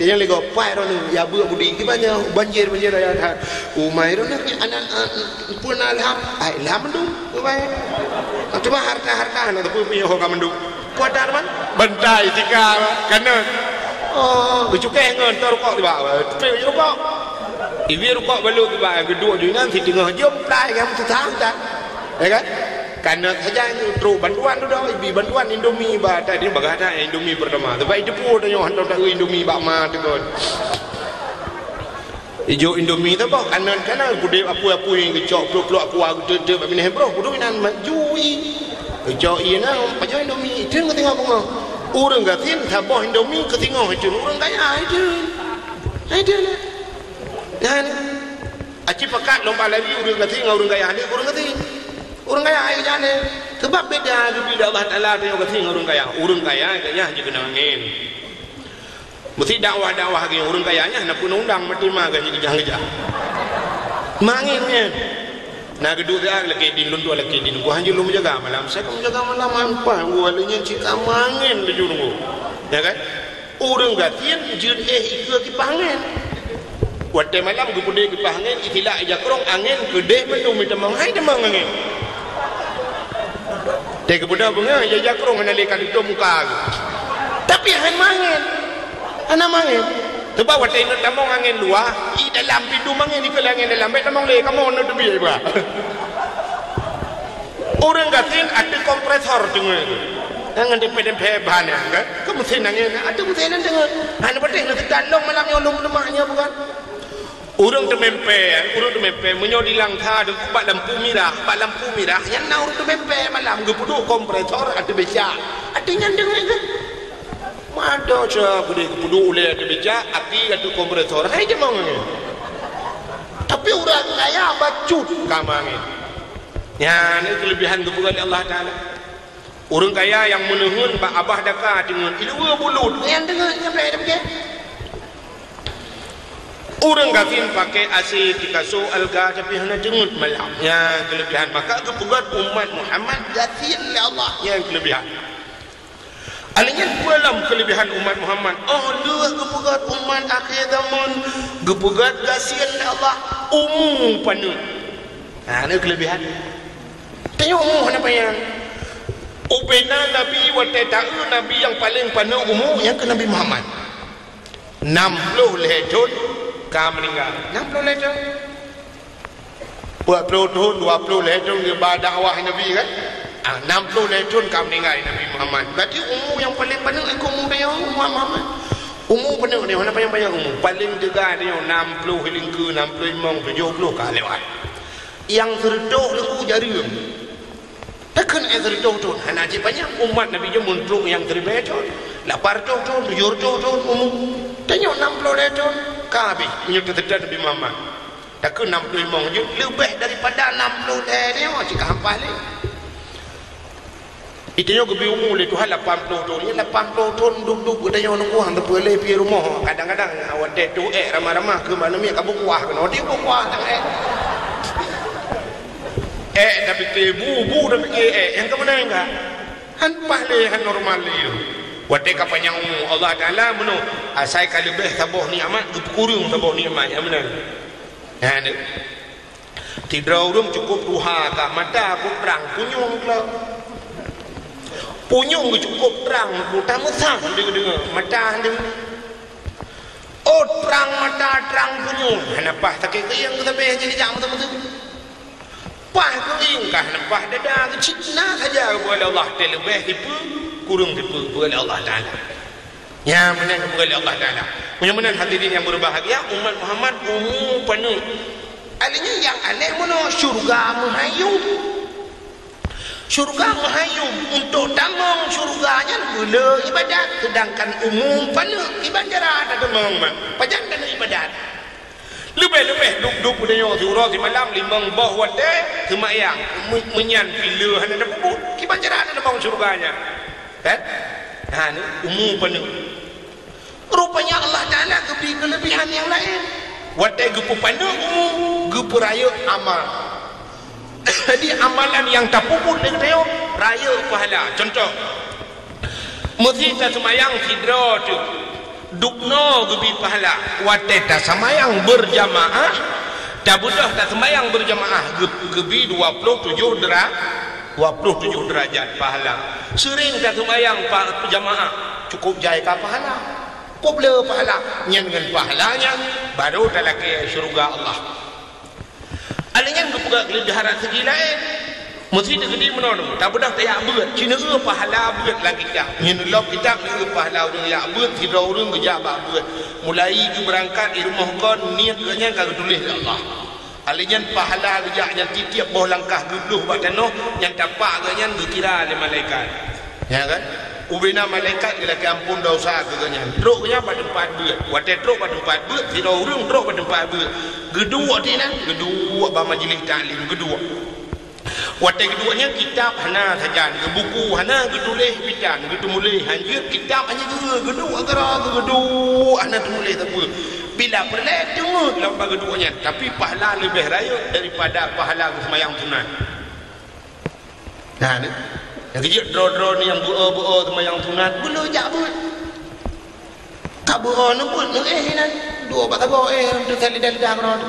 dia lagi pai ron ya bu budi gimana banjir ya tha umai ron anak pun alham ai lam mendung umai cuma harta na tu punya ho ka mendung kuadar man bantai tika kana becuke ngon tor kok di bawah pe rokok iwi rokok balu di bawah kedua ju nan si tengah jom plai kan setang tak ya kan karena saja terus bantuan tu dah ibi bantuan Indomie ba tadi bagata Indomie pertama tapi itu pun tanya hantar tak Indomie bak ma tu kan ijo Indomie tu bak anan kana gede apa-apa yang gecok peluk aku tu bini bro kudu nan majui gecok ina pajo Indomie tin ko tengok bunga urang gatin thaboh Indomie ke tengok itu urang kaya itu lah dan aci pakat lomba lari urang gatin urang kaya ni urang gatin orang kaya ayo jane sebab beda bila Allah Taala tu yang kata orang kaya kaya je kena angin mesti dakwah ke orang kayanya nak pun undang mati mah gaji gejah manginnya nah kedua dia lagi din luntu lagi din gua hanjul lu menjaga malam saya kan menjaga malam apa gua lenya cita mangin di jurung ya kan orang gatin jin ikut ki pangen wate malam gua pudai ki pangen itilah jakrong angin gede mendung minta mangai demang angin tega budak bunga ya jakrong analika itu muka tapi han mangin ana mangin sebab wate ini tamong angin luar i dalam pintu mangin di kelangin dalam bet tamong le kamu ono debi ba orang gatin ada kompresor dengar jangan depende bahan kan kamu senangnya ada mesin dengar han betul nak dalong malam nyolong lemaknya bukan urang temempe menyodilang tha de bak lampu merah yang na urang temempe malam ge pudu kompresor ada beca ada yang dengar ke mado cha pudu ule ada beca api ada kompresor hai je mau tapi urang kaya bacut kamangin ya ni kelebihan kebukan Allah Taala urang kaya yang menuhun bak abah daka dengan ilmu bulut yang dengar sampai ada beca orang kafir pakai AC Picasso alga tapi hanya jengut malam yang kelebihan maka kebuat umat Muhammad gatin ya Allah yang kelebihan alanya dalam kelebihan umat Muhammad lu kebuat umat akhir zaman kebuat gasin ya Allah umum penuh ini kelebihan tengok umum apa yang ubena Nabi watetahu Nabi yang paling penuh umum yang ke Nabi Muhammad 60 lehton ka meninggal 60 lehton 20 tahun 20 lehton dia dakwah Nabi kan 60 lehton ka meninggal Nabi Muhammad berarti umur yang paling penuh aku umur dia Muhammad umur penuh dia mana banyak umur paling juga dia 60 hingga 65 70 ka lewat yang terduk lu jari takkan terduk tu hanya je banyak umat Nabi je muntuk yang terbetul 80 tahun 70 tahun umur tanya 60 lehton kabi menyuruh terdekat Nabi Muhammad tak ke 65 je lebih daripada 60 dia cakap hampas ni itu yang lebih umur itu hal 80 tahun ni 80 tahun duduk dia nunggu hantar boleh pergi rumah kadang-kadang awak tu ramah-ramah ke mana ni kamu kuah kena dia kuah tak tapi ke bu tapi ke yang kamu nak enggak hampas le han normal le wate ka panjang umur Allah Taala menu asai ka lebih taboh nikmat kurung taboh nikmat ya benar ya ni tidur rum cukup duha ka mata aku terang punyung kalau punyung cukup terang utama sang dengar mata dia oh terang mata terang punyo hanapah takai keyang ke tapi jadi jam betul-betul pah kering kah napah dada kecina saja kepada Allah terlebih tipu kurung tipu kepada Allah Ta'ala ya menang kepada Allah Ta'ala. Mudah-mudahan hadirin yang berbahagia umat Muhammad umum penuh alanya yang aneh mana syurga menghayung untuk tamang syurganya guna ibadat sedangkan umum penuh ibadat ada memang pajan dan ibadat lebih-lebih duduk budaya surah di malam limang bah wadah semayang menyan pilih ada pupuk ibadat ada memang syurganya kan ini umum penuh rupanya Allah Ta'ala kelebihan yang lain wadah gepu penuh umum gepu raya amal. Jadi amalan yang tak puput dengan dia raya pahala. Contoh mesti tak semayang sidra tu dukno gebi pahala watai tak semayang berjamaah tak budah tak semayang berjamaah gebi 27 derajat pahala. Sering tak semayang jamaah cukup jaya pahala pobla pahala nyan dengan pahalanya baru dalam syurga Allah. Alingnya berpegang kelebihan segi lain mesti negeri menolong tak bedah tak yak berat cina pahala berat lagi tak nyenulok kita pahala orang yak berat tidak orang kejabak berat mulai ke berangkat di rumah kon niat keranya kau tulis Allah alingnya pahala kejaknya tiap bawah langkah geduh bak tanah yang tapak keranya dikira oleh malaikat ya kan ubina malaikat bila ke ampun dosa keranya truk nya pada tempat berat wadah truk pada tempat berat tidak orang truk pada tempat berat kedua dia kedua ba majlis taklim kedua wadah keduanya kitab hana saja buku hana ketulis bidan ketumulih hanjut kitab hanya kedua kedua hana tulis apa bila perlu tunggu lamba keduanya tapi pahala lebih raya daripada pahala sembahyang sunat nah ni yang kecil draw ni yang buah sembahyang sunat belum jak buat tak buah ni pun nan dua batagor tu kali dah kron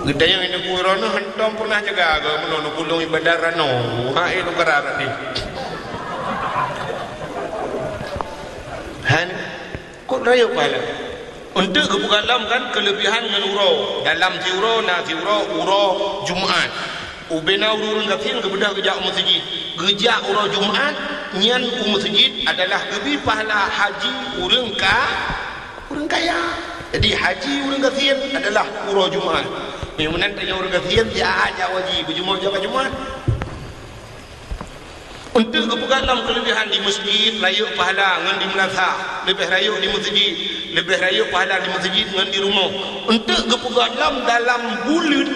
gede yang ini kurono hentom pernah jaga ke menolong pulung ibadah rano ha itu kerarat ni han kok raya pala untuk kebukalam kan kelebihan dengan urau dalam tiuro na tiuro urau Jumaat ubena urun gafin kebedah gejak masjid gejak urau Jumaat nyan masjid adalah lebih pahala haji urang kaya jadi haji urang gafin adalah urau Jumaat menan tanya urang gafin dia aja wajib berjumaah jaga Jumaat untuk kebukalam kelebihan di masjid raya pahala ngan di melasa lebih raya di masjid lebih raya pahala di masjid ngan di rumah untuk kebukalam dalam bulan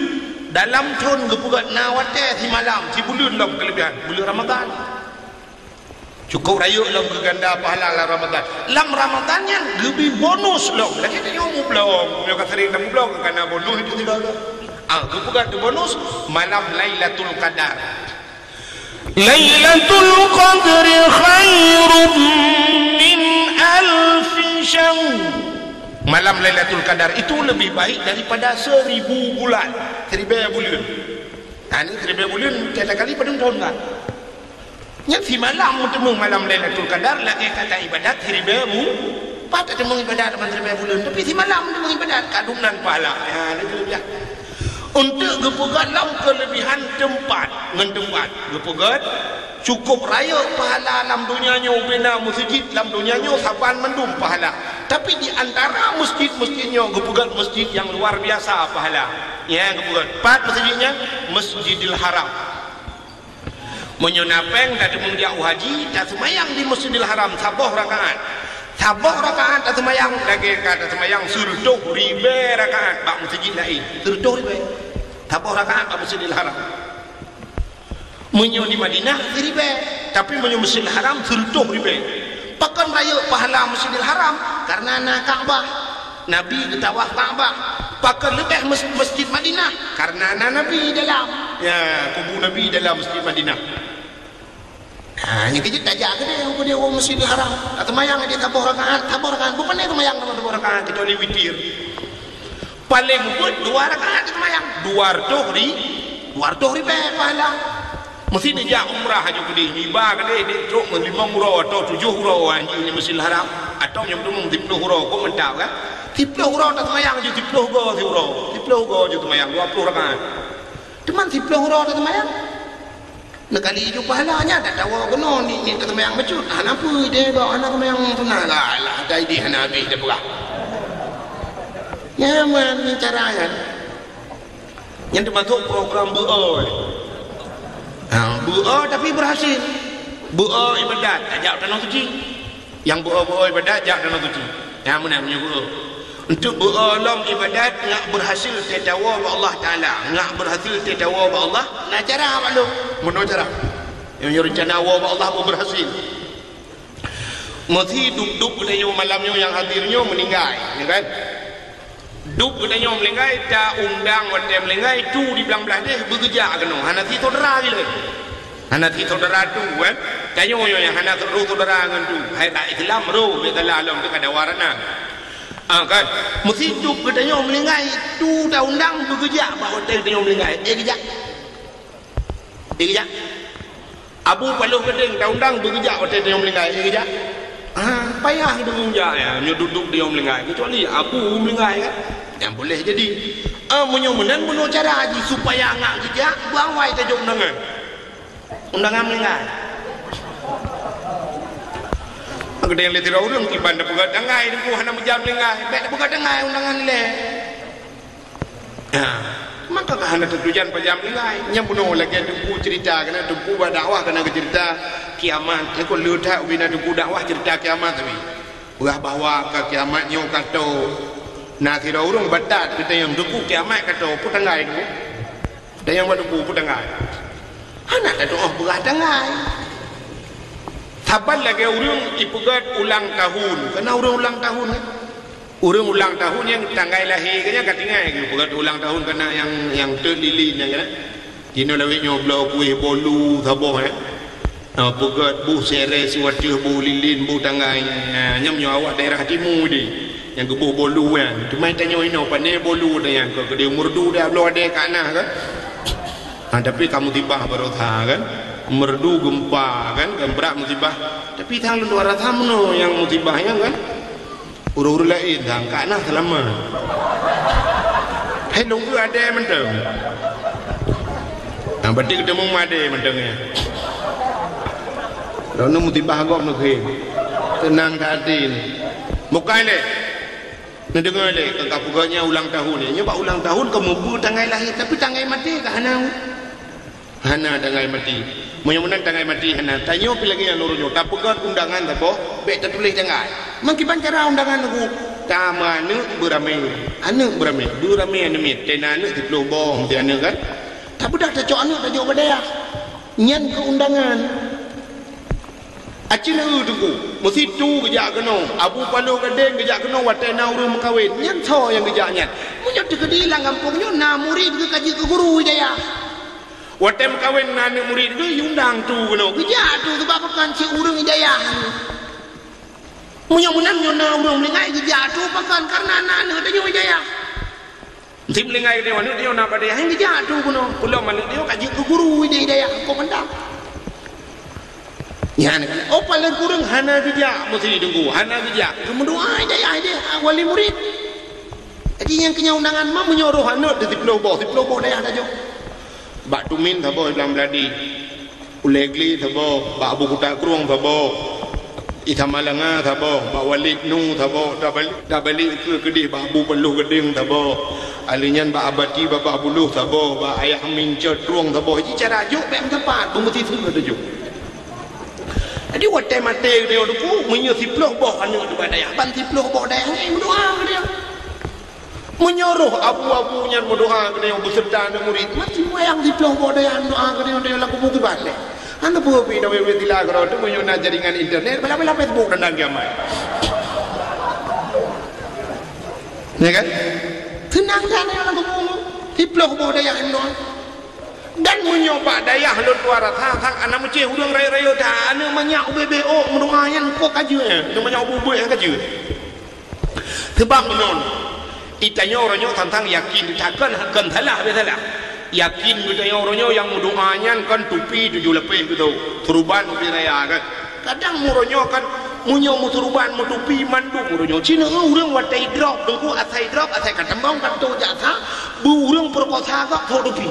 dalam tahun kebukat nawate si malam si bulan dalam kelebihan bulan Ramadan cukup raya dalam keganda pahala dalam Ramadan dalam Ramadannya lebih bonus loh lagi tanya umum belum mereka sering tamu belum kerana bonus itu tidak ada kebukat bonus malam Lailatul Qadar Lailatul Qadri khairum min alfi syahr malam Lailatul Qadar itu lebih baik daripada 1000 bulan 1000 bulan ini 1000 bulan tiada kali pada tahun kan yang si malam untuk malam Lailatul Qadar lagi kata ibadat 1000 patut temung ibadat dalam 1000 bulan tapi si malam temung ibadat kadunan pahala itu lebih untuk gepegat dalam kelebihan tempat dengan tempat gepegat cukup raya pahala dalam dunianya ubina masjid dalam dunianya saban mendum pahala tapi di antara masjid-masjidnya gepegat masjid yang luar biasa pahala ya gepegat empat masjidnya Masjidil Haram menyonapeng dah demung dia haji tak semayang di Masjidil Haram sabah rakaat tak semayang lagi kata semayang surduh ribe rakaat bak masjid lain surduh ribe sabah rakaat bak Masjidil Haram menyo di Madinah ribe tapi menyo Masjidil Haram surduh ribe pakan raya pahala Masjidil Haram karena nak Kaabah Nabi ketawaf Kaabah pakan lebih Masjid Madinah karena Nabi dalam ya kubu Nabi dalam Masjid Madinah ini kejut tak jaga dia orang Masjidil Haram atau mayang dia tabur rakaat bukan dia mayang sama tabur rakaat kecuali witir paling pun 2 rakaat itu mayang 200 ribu pahala mesti dia umrah aja gede riba gede dia truk 5 hurau atau 7 hurau anjing Masjidil Haram atau yang belum 10 hurau kau mentau kan 10 hurau tak semayang je 10 hurau 10 hurau je semayang 20 rakaat teman 10 hurau tak semayang nak kali itu pahalanya tak tahu kena ni tak semayang becut kenapa dia bawa anak semayang sunat lah dah dia nak habis dia berah ya mana caranya yang termasuk program BO BO tapi berhasil BO ibadat ajak tanah suci yang BO ibadat ajak tanah suci yang mana punya BO untuk BO long ibadat nak berhasil tetawa ba Allah Ta'ala nak berhasil tetawa ba Allah nak cara maklum mana cara yang rencana wa ba Allah pun berhasil mesti duduk pada malamnya yang hadirnya meninggal ya kan duk katanya melenggai tak undang hotel melenggai tu di belang-belang dia bekerja kena hanati saudara gila hanati saudara tu kan tanya yang hanati saudara dengan tu hai tak Islam ro betala alam dekat ada warna kan mesti duk katanya melenggai tu tak undang bekerja pak hotel katanya melenggai kerja Abu Paluh Keding tak undang bekerja hotel katanya melenggai kerja payah dia bekerja ya duduk dia melenggai kecuali Abu melenggai kan yang boleh jadi menyomenan bunuh cara haji supaya angak kerja buang wai tajuk undangan melenggai ada yang letih orang tiban dah pegat tangai dia hana menjam melenggai baik dah pegat tangai undangan le maka hana tujuan pajam melenggai yang bunuh lagi tunggu cerita kena tunggu dakwah kena cerita kiamat aku letak bina tunggu dakwah cerita kiamat tapi urah bawa ke kiamatnya kata nah kira orang batat kita yang duku kiamat kata putangai tu dan yang duku putangai anak dah doa berat tangai sabar lagi orang ipugat ulang tahun kena orang ulang tahun kan orang ulang tahun yang tanggai lahir kena katingai ipugat ulang tahun kena yang terlilin kan kena lawik nyoblo kuih bolu sabah kan pugat bu sere siwatuh bu lilin bu tanggai nyam awak daerah timur ni yang kebuh bolu kan cuma tanya ino pandai bolu dah yang ke dia merdu dah belum ada kat nah kan tapi kamu tibah berotha kan merdu gempa kan berat musibah tapi tang luar thamno yang musibahnya kan uru-uru lain tang kat nah selama hai nunggu ada mentang berarti ketemu ada mentangnya lalu musibah gop nak tenang hati ni bukan le nak dengar le kakak puganya ulang tahun ni nyoba ulang tahun kamu bu tangai lahir tapi tangai mati ke hana tangai mati mudah-mudahan tangai mati hana tanya pi lagi yang nurunyo tak pegat undangan tak boh baik tertulis tangai mangkiban cara undangan aku tamane beramai anak beramai anak tenane di pelobong di anak kan tak bedak tak cok anak tak jauh badaya nyan ke undangan acina tuku mesti tu kerja kena Abu Paluh Keding kerja kena watai nauru mengkawin nyan so yang kerja nyan punya tegedilang kampungnya na murid ke kaji ke guru hidayah watai mengkawin na anak murid ke undang tu kena kerja tu sebab kan si urang hidayah mudah-mudahan nyona urang melingai kerja tu pakan karena anak-anak dia hidayah mesti melingai dia mana dia nak pada yang kerja tu kena pulau mana dia kaji ke guru hidayah kau pandang ya nak oh paling kurang hana kerja mesti ditunggu hana kerja berdoa dia wali murid jadi yang kena undangan mah menyuruh anak di pelobong dia ada jo bak tumin thabo dalam beladi ulegli thabo bak abu kuta kruang thabo itamalanga thabo bak walik nu thabo dah balik ke kedih bak Abu Paluh Keding thabo alinyan bak abati bak buluh thabo bak ayah mincot kruang thabo jadi cara jo bek tempat mesti tu ada jo jadi watai mati dia tu menyo siploh boh anak tu badaya ban siploh boh daya ni berdoa ke dia menyuruh abu-abunya berdoa ke dia beserta dengan murid mati wayang siploh boh daya doa ke dia laku buku balik anda pun pi dah we tilah kalau tu menyo nak jaringan internet bala-bala Facebook dan kiamat ya kan tenang sana laku buku siploh boh daya doa dan menyoba dayah lu tuara thang anak mesti hudung raya-raya dah anak banyak BBO mendoayan kok kaje tu banyak bubuh yang kaje sebab menon itanya orangnya tentang yakin takkan akan salah betul yakin kita yang orangnya yang doanya kan tupi 7 lepih gitu turban ubi raya kan kadang muronyo kan munyo muturban mutupi mandu muronyo Cina urang watai drop dengku atai drop atai katambang kan tu jasa bu urang perkosa kok tupi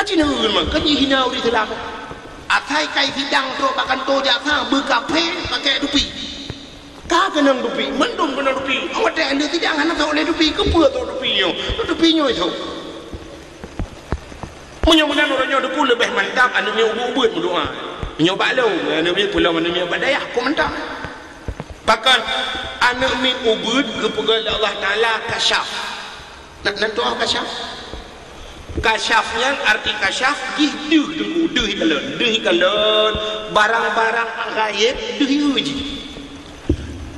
Cina urang kan hina uri telah atai kai sidang tu akan tu jasa berkape pakai tupi kenang dupi, mendung kenang dupi. Awak dah anda tidak akan tahu oleh dupi, kepala tahu dupinya itu. Mudah-mudahan orangnya dupu lebih mantap, anda punya ubud berdoa. Menyobat lo, anda punya pulau, anda punya badai, aku mantap. Bahkan anda punya ubud kepada Allah Taala kasyaf. Nak doa kasyaf? Kasyafnya arti kasyaf deh hikalan, barang-barang gaib deh uji.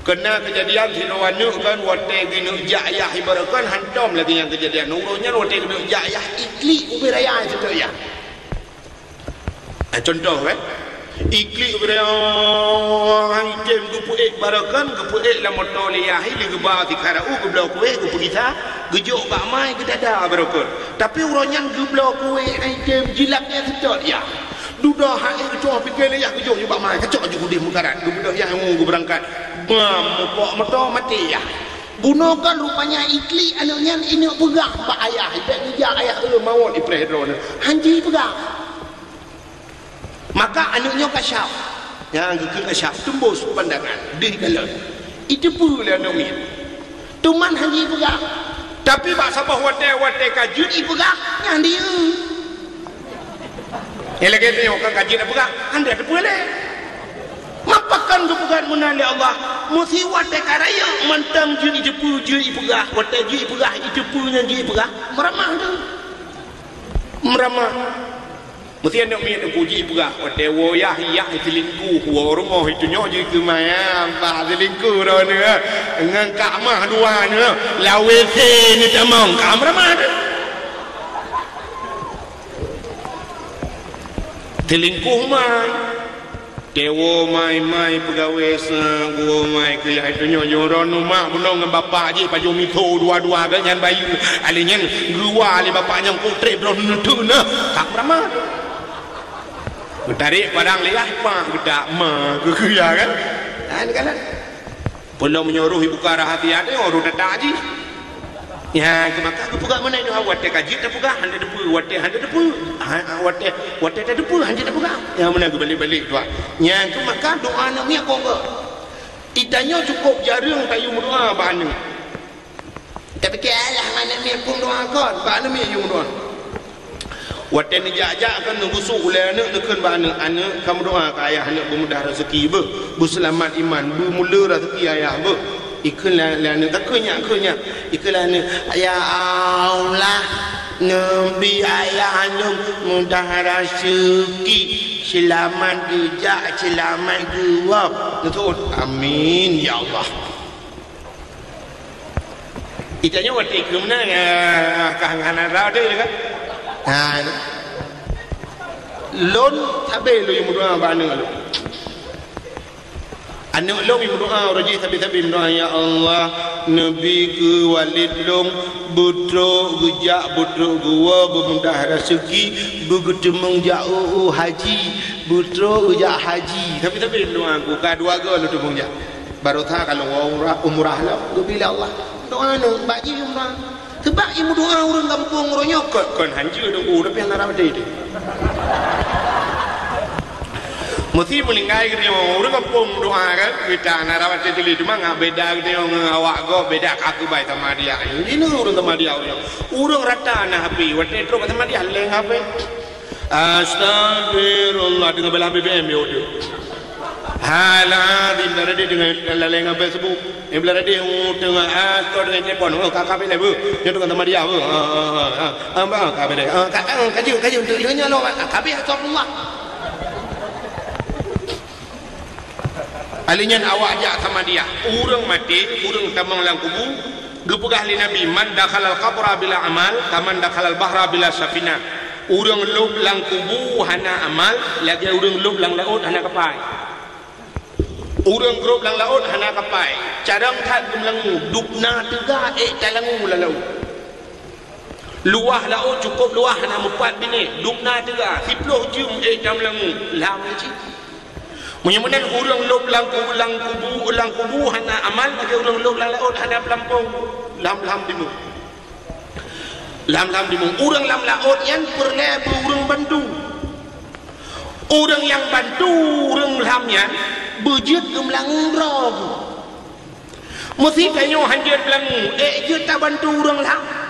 Kena kejadian sinowana kan watai gino jayah ibarakan hantam lagi yang kejadian nurunya watai gino jayah ikli ubi raya itu ya contoh kan ikli ubi raya ikem gupu barakan gupu la motoliahi li geba tikarau geblau kue gupu kita gejuk bak mai gedada barakan tapi uranya geblau kue ikem jilaknya sedot ya dudah hak kecoh pikir ya gejuk juga mai kecok juga di mukarat gebudah yang mau berangkat mupok meto mati ya gunakan rupanya ikli anunya ini pegang pak ayah ibat dia ayah mau ipreh drone hanji pegang maka anunya kasyaf yang kasyaf tembus pandangan di kalan itu pula anunya tuman hanji pegang tapi pak sabah wate kajut ipegang yang dia lagi tengok kajut pegang anda ada boleh mapakan kepegang menali Allah mesti watai karaya mantang je ijepu je ipegah watai je ipegah ijepunya je ipegah meramah tu meramah mesti anda minta puji ipegah watai woyah yah selingkuh wa rumah itu nyo je ke maya apa selingkuh dah ni dengan kamah dua ni lawe se ni tamang kam meramah tu selingkuh mai dewa mai pegawai gua mai ke itu nyo ron rumah belum dengan bapak je paju mito dua-dua ke nyan bayu alinya gua ali bapaknya ku trip ron tu nah tak ramah tarik padang liah mah budak mah ke ya kan ini kan belum menyuruh ibu ke arah hati ada orang datang je ya maka aku pegang mana itu watte kaji tak pegang hande depu watte tak depu hande tak pegang yang mana aku balik-balik tu yang tu maka doa namanya kau ke itanya cukup jarang kayu doa bana tapi kealah mana ni pun doa kan bana mi yung doa watte ni jajak kan busuk ulai anak nekan bana anak kamu doa ke ayah anak bermudah rezeki berselamat iman bermula rezeki ayah ikulah tak kenyak ikulah ya Allah Nabi ayah anu mudah rezeki selamat jejak selamat jawab betul amin ya Allah itanya waktu itu mana kahangan ada kan lon tabe lu yang berdoa bana lu anak long yang berdoa rajin tapi berdoa ya Allah nabi ke walid long putra gejak putra gua bermudah rezeki begitu mengjauh haji putra gejak haji tapi berdoa aku kedua gua lu tu mengjak baru tha kalau umrah lah bila Allah doa nak bagi umrah sebab ibu doa orang kampung ronyok kan haji dong udah pian arah dia mesti melingkai kita orang kampung doa kan kita narawat jadi cuma nggak beda kita awak go beda kaku baik sama dia ini orang sama dia orang rata nah happy waktu itu sama dia leng apa astagfirullah dengan belah BBM ya udah halah di belah dia dengan leng apa sebut di belah dia dengan atau dengan telepon kakak bela bu dia dengan sama dia bu kakak bela kaji untuk dia lo kakak astagfirullah alinyan awak jak sama dia urang mati urang tamang lang kubu gepegah li nabi man dakhalal qabra bila amal kaman dakhalal bahra bila safina urang lub lang kubu hana amal lagi urang lub lang laut hana kapai urang grup lang laut hana kapai cadang that gumlang dupna tega dalangu lalau luah laut cukup luah na 4 minit duk na tega 10 jum dam langu lam ji menyemenan urang lop lang kubu hana amal bagi urang lop lang laut hana pelampung lam dimu urang lam laut yang perle urang bantu urang yang bantu urang lam yan berjut gemlang rob mesti tanyo hanjut belangu jut tak bantu urang lam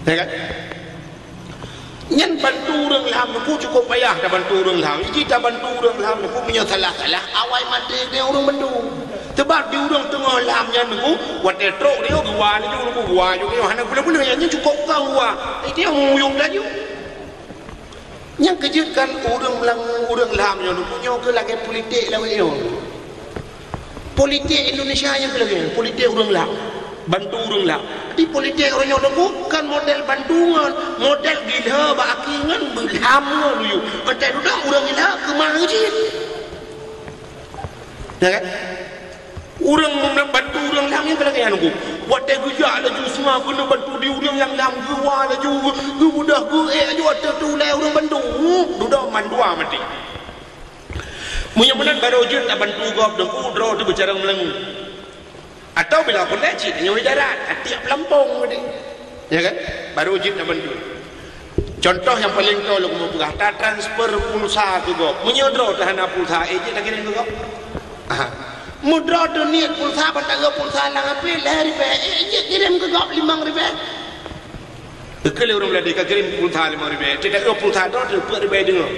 ya kan nyan bantu urang lam aku cukup payah dah bantu urang lam kita bantu urang lam aku punya salah awai mati dia urang bantu sebab di urang tengah lam nyan aku wate trok dia gua ni aku gua juga hana pula yang cukup kau gua dia muyung dah ju yang kejutkan urang lam yang punya ke lagi politik lawan dia politik Indonesia yang ke lagi politik urang lam bantu urang lam di politik orang yang bukan model bandungan model gila bakingan berlama dulu kata dah orang gila ke masjid ya kan orang bantu orang lam yang kelak yang aku buat dia gejak laju semua kena bantu di orang yang lam gua laju gu mudah gu aju ada tu lai orang bantu duda mandua mati munyamunan baru je tak bantu gop dengku draw tu bercarang melengu atau bila pun lecit nyawa darat tiap pelampung dia ya kan baru wajib nak bantu contoh yang paling tahu lagu mau tak transfer pulsa tu gop menyodro tahan pulsa je tak kira tu gop mudra tu niat pulsa patah gop pulsa lang api lari pe je kirim ke gop 5 ribu kalau orang Melayu kirim pulsa 5 ribu tidak gop pulsa tu 4 ribu dengar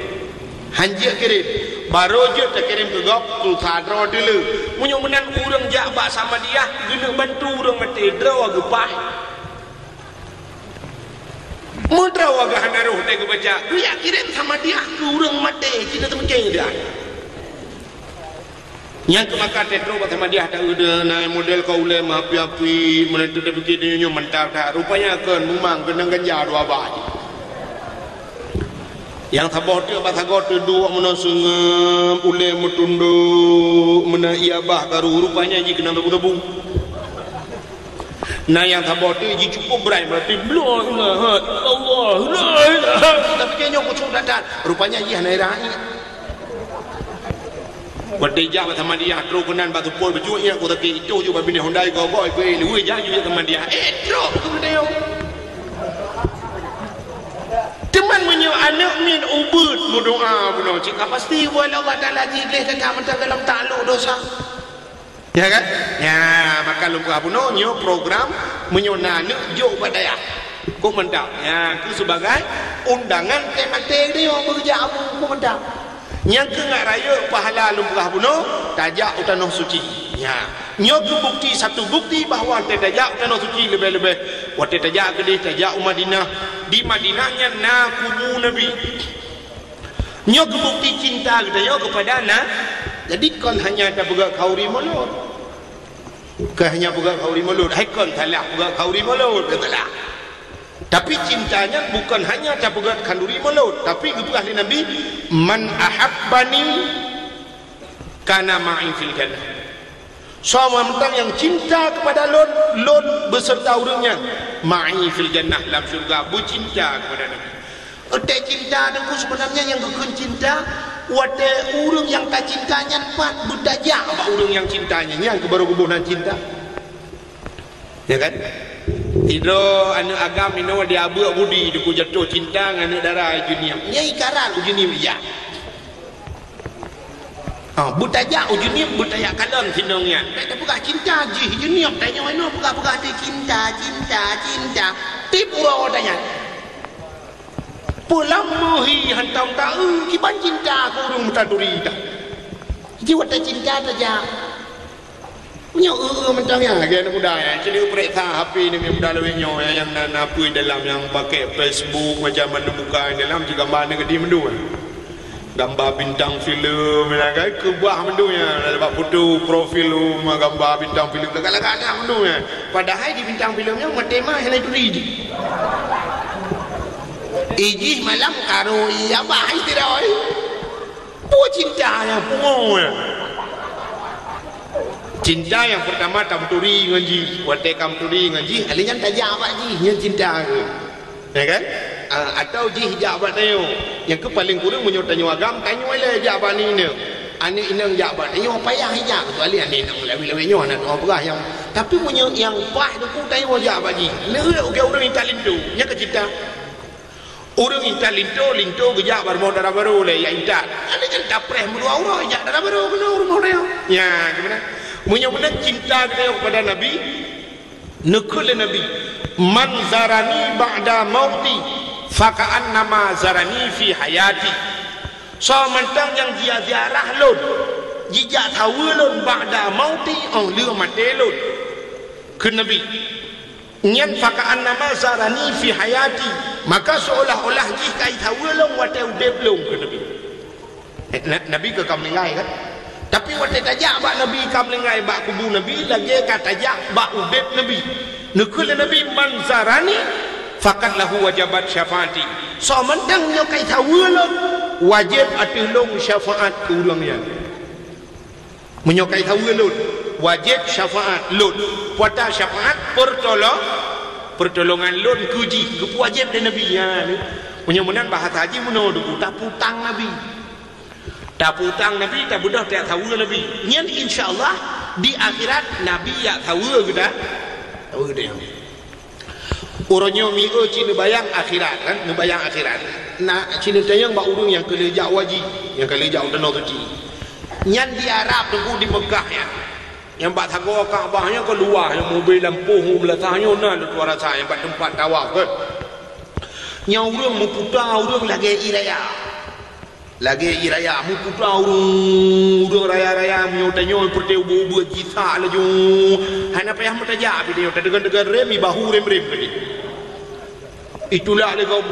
hanya kirim baru je tak kirim ke gop pulsa draw dulu munyo menang urang jak bak sama dia guna bantu urang mati draw gepai mudraw agak hanaruh dia ke baca dia kirim sama dia ke urang mati kita temceng dia yang kemakan tetro sama dia tak ada naik model kau le api mana tu dah begini nyo mentah tak rupanya kan memang kena ganja 2 baji yang tabah tu batagor tu dua menasungem ule metunduk mena iabah karu rupanya ji kena tebu-tebu nah yang tabah tu ji cukup berai berarti Allah la ilaha tapi kayaknya kucuk dadan rupanya ji hanai rai wadai jah sama dia tro kenan batu pol bejunya aku tak itu juga bini Hyundai kau boy kau lu jah juga sama dia tro tu dia teman menyo anak min ubud berdoa benar jika pasti wala Allah taala jilih dekat mentang dalam takluk dosa ya kan ya maka lupa puno nyo program menyo nanak jo badaya ku mentang ya ku sebagai undangan temate dia bekerja aku mentang yang ke ngak raya pahala lupa puno tajak utanoh suci ya nyo ke bukti satu bukti bahawa tajak utanoh suci lebih-lebih waktu tajak ke tajak Madinah di Madinahnya na kubu Nabi nyok bukti cinta kita nyok kepada na jadi kon hanya ada buka kauri mulut ke hanya buka kauri mulut hai kon talak buka kauri mulut betulah tapi cintanya bukan hanya ada buka kanduri mulut tapi buka ahli Nabi man ahabbani kana ma'i fil jannah semua mentang yang cinta kepada lon beserta orangnya ma'i fil jannah dalam syurga bercinta kepada Nabi ada cinta dengan sebenarnya yang kekun cinta ada orang yang tak cintanya pat berdajak apa orang yang cintanya yang kebaru-kebunan cinta ya kan tidak anak agam ini dia abu budi dia jatuh cinta dengan anak darah junior nyai karal junior ya butaya ujunim butaya kalon sinongnya tak buka cinta ji junior tanya mana buka ada cinta tipu orang tanya pulang muhi hantam tahu kiban cinta kurung mutaduri dah jiwa tak cinta saja punya macam yang agak muda ya jadi periksa HP ni muda lebih nyo yang apa dalam yang pakai Facebook macam mana buka dalam juga mana ke di mendu gambar bintang filem kan kebah mendunya dapat foto profil gambar bintang filem kadang-kadang mendunya padahal di bintang filemnya tema yang duri ijih malam karo iya bahai tidak oi pu cinta yang pungo Cinta yang pertama tamturi ngaji, wate kamturi ngaji, alinya tajak apa ji, yang cinta ke, ya kan? Atau ji hijab apa tayo, yang ke paling kurang menyotanyo agam, tanyo le hijab apa ni ne, ane inang hijab apa tayo payah hijab, kecuali ane inang lebih nyo anak apa yang, tapi menyo yang pah tu ku tayo hijab apa ji, le orang Italin tu, nya ke cinta. Orang Italin linto hijab baru darah baru le, ya Ital, ane kan dapreh mulu orang hijab darah baru kena orang mau dia, ya gimana? Mudah-mudahan cinta kita kepada Nabi, nekul Nabi, man zarani ba'da mauti faka'annama zarani fi hayati. So mentang yang dia ziarah lun, jika tahu lun ba'da mauti on leu mate lun ke Nabi. Nyan faka'annama zarani fi hayati, maka seolah-olah jika tahu lun wate udep lun ke Nabi. Nabi ke kamu ngai kan? Tapi waktu tajak bak Nabi kamlengai bak kubu Nabi lagi kata tajak bak ubeb Nabi. Nekul Nabi man zarani faqad lahu wajabat syafaati. So mendang nyo kai tawulun wajib atulung syafaat ke urangnya. Menyokai tawulun wajib syafaat lun. Puata syafaat pertolongan lun kuji ke wajib dan Nabi ya. Mudah-mudahan bahasa haji menuduh tak putang Nabi. Tak putang Nabi, tak budak tak tahu Nabi. Nyan insyaAllah di akhirat Nabi ya tahu kita. Tahu kita yang. Orangnya mi'o cina bayang akhirat kan, ngebayang akhirat. Nah, cina tayang bak urung yang kelejak wajib, yang kelejak danau suci. Nyan di Arab tunggu di Mekah ya. Yang bak thago Kaabahnya ke luar, yang mobil lampu belatahnya nah lu tuara saya yang bak tempat tawaf kan. Yang urung muputa urung lagi iraya. Lagi iraya mu putra urung raya-raya mu tanyo perte ubu jita laju hana payah mutaja video tedegan-degan rem bahu rem tadi itulah lego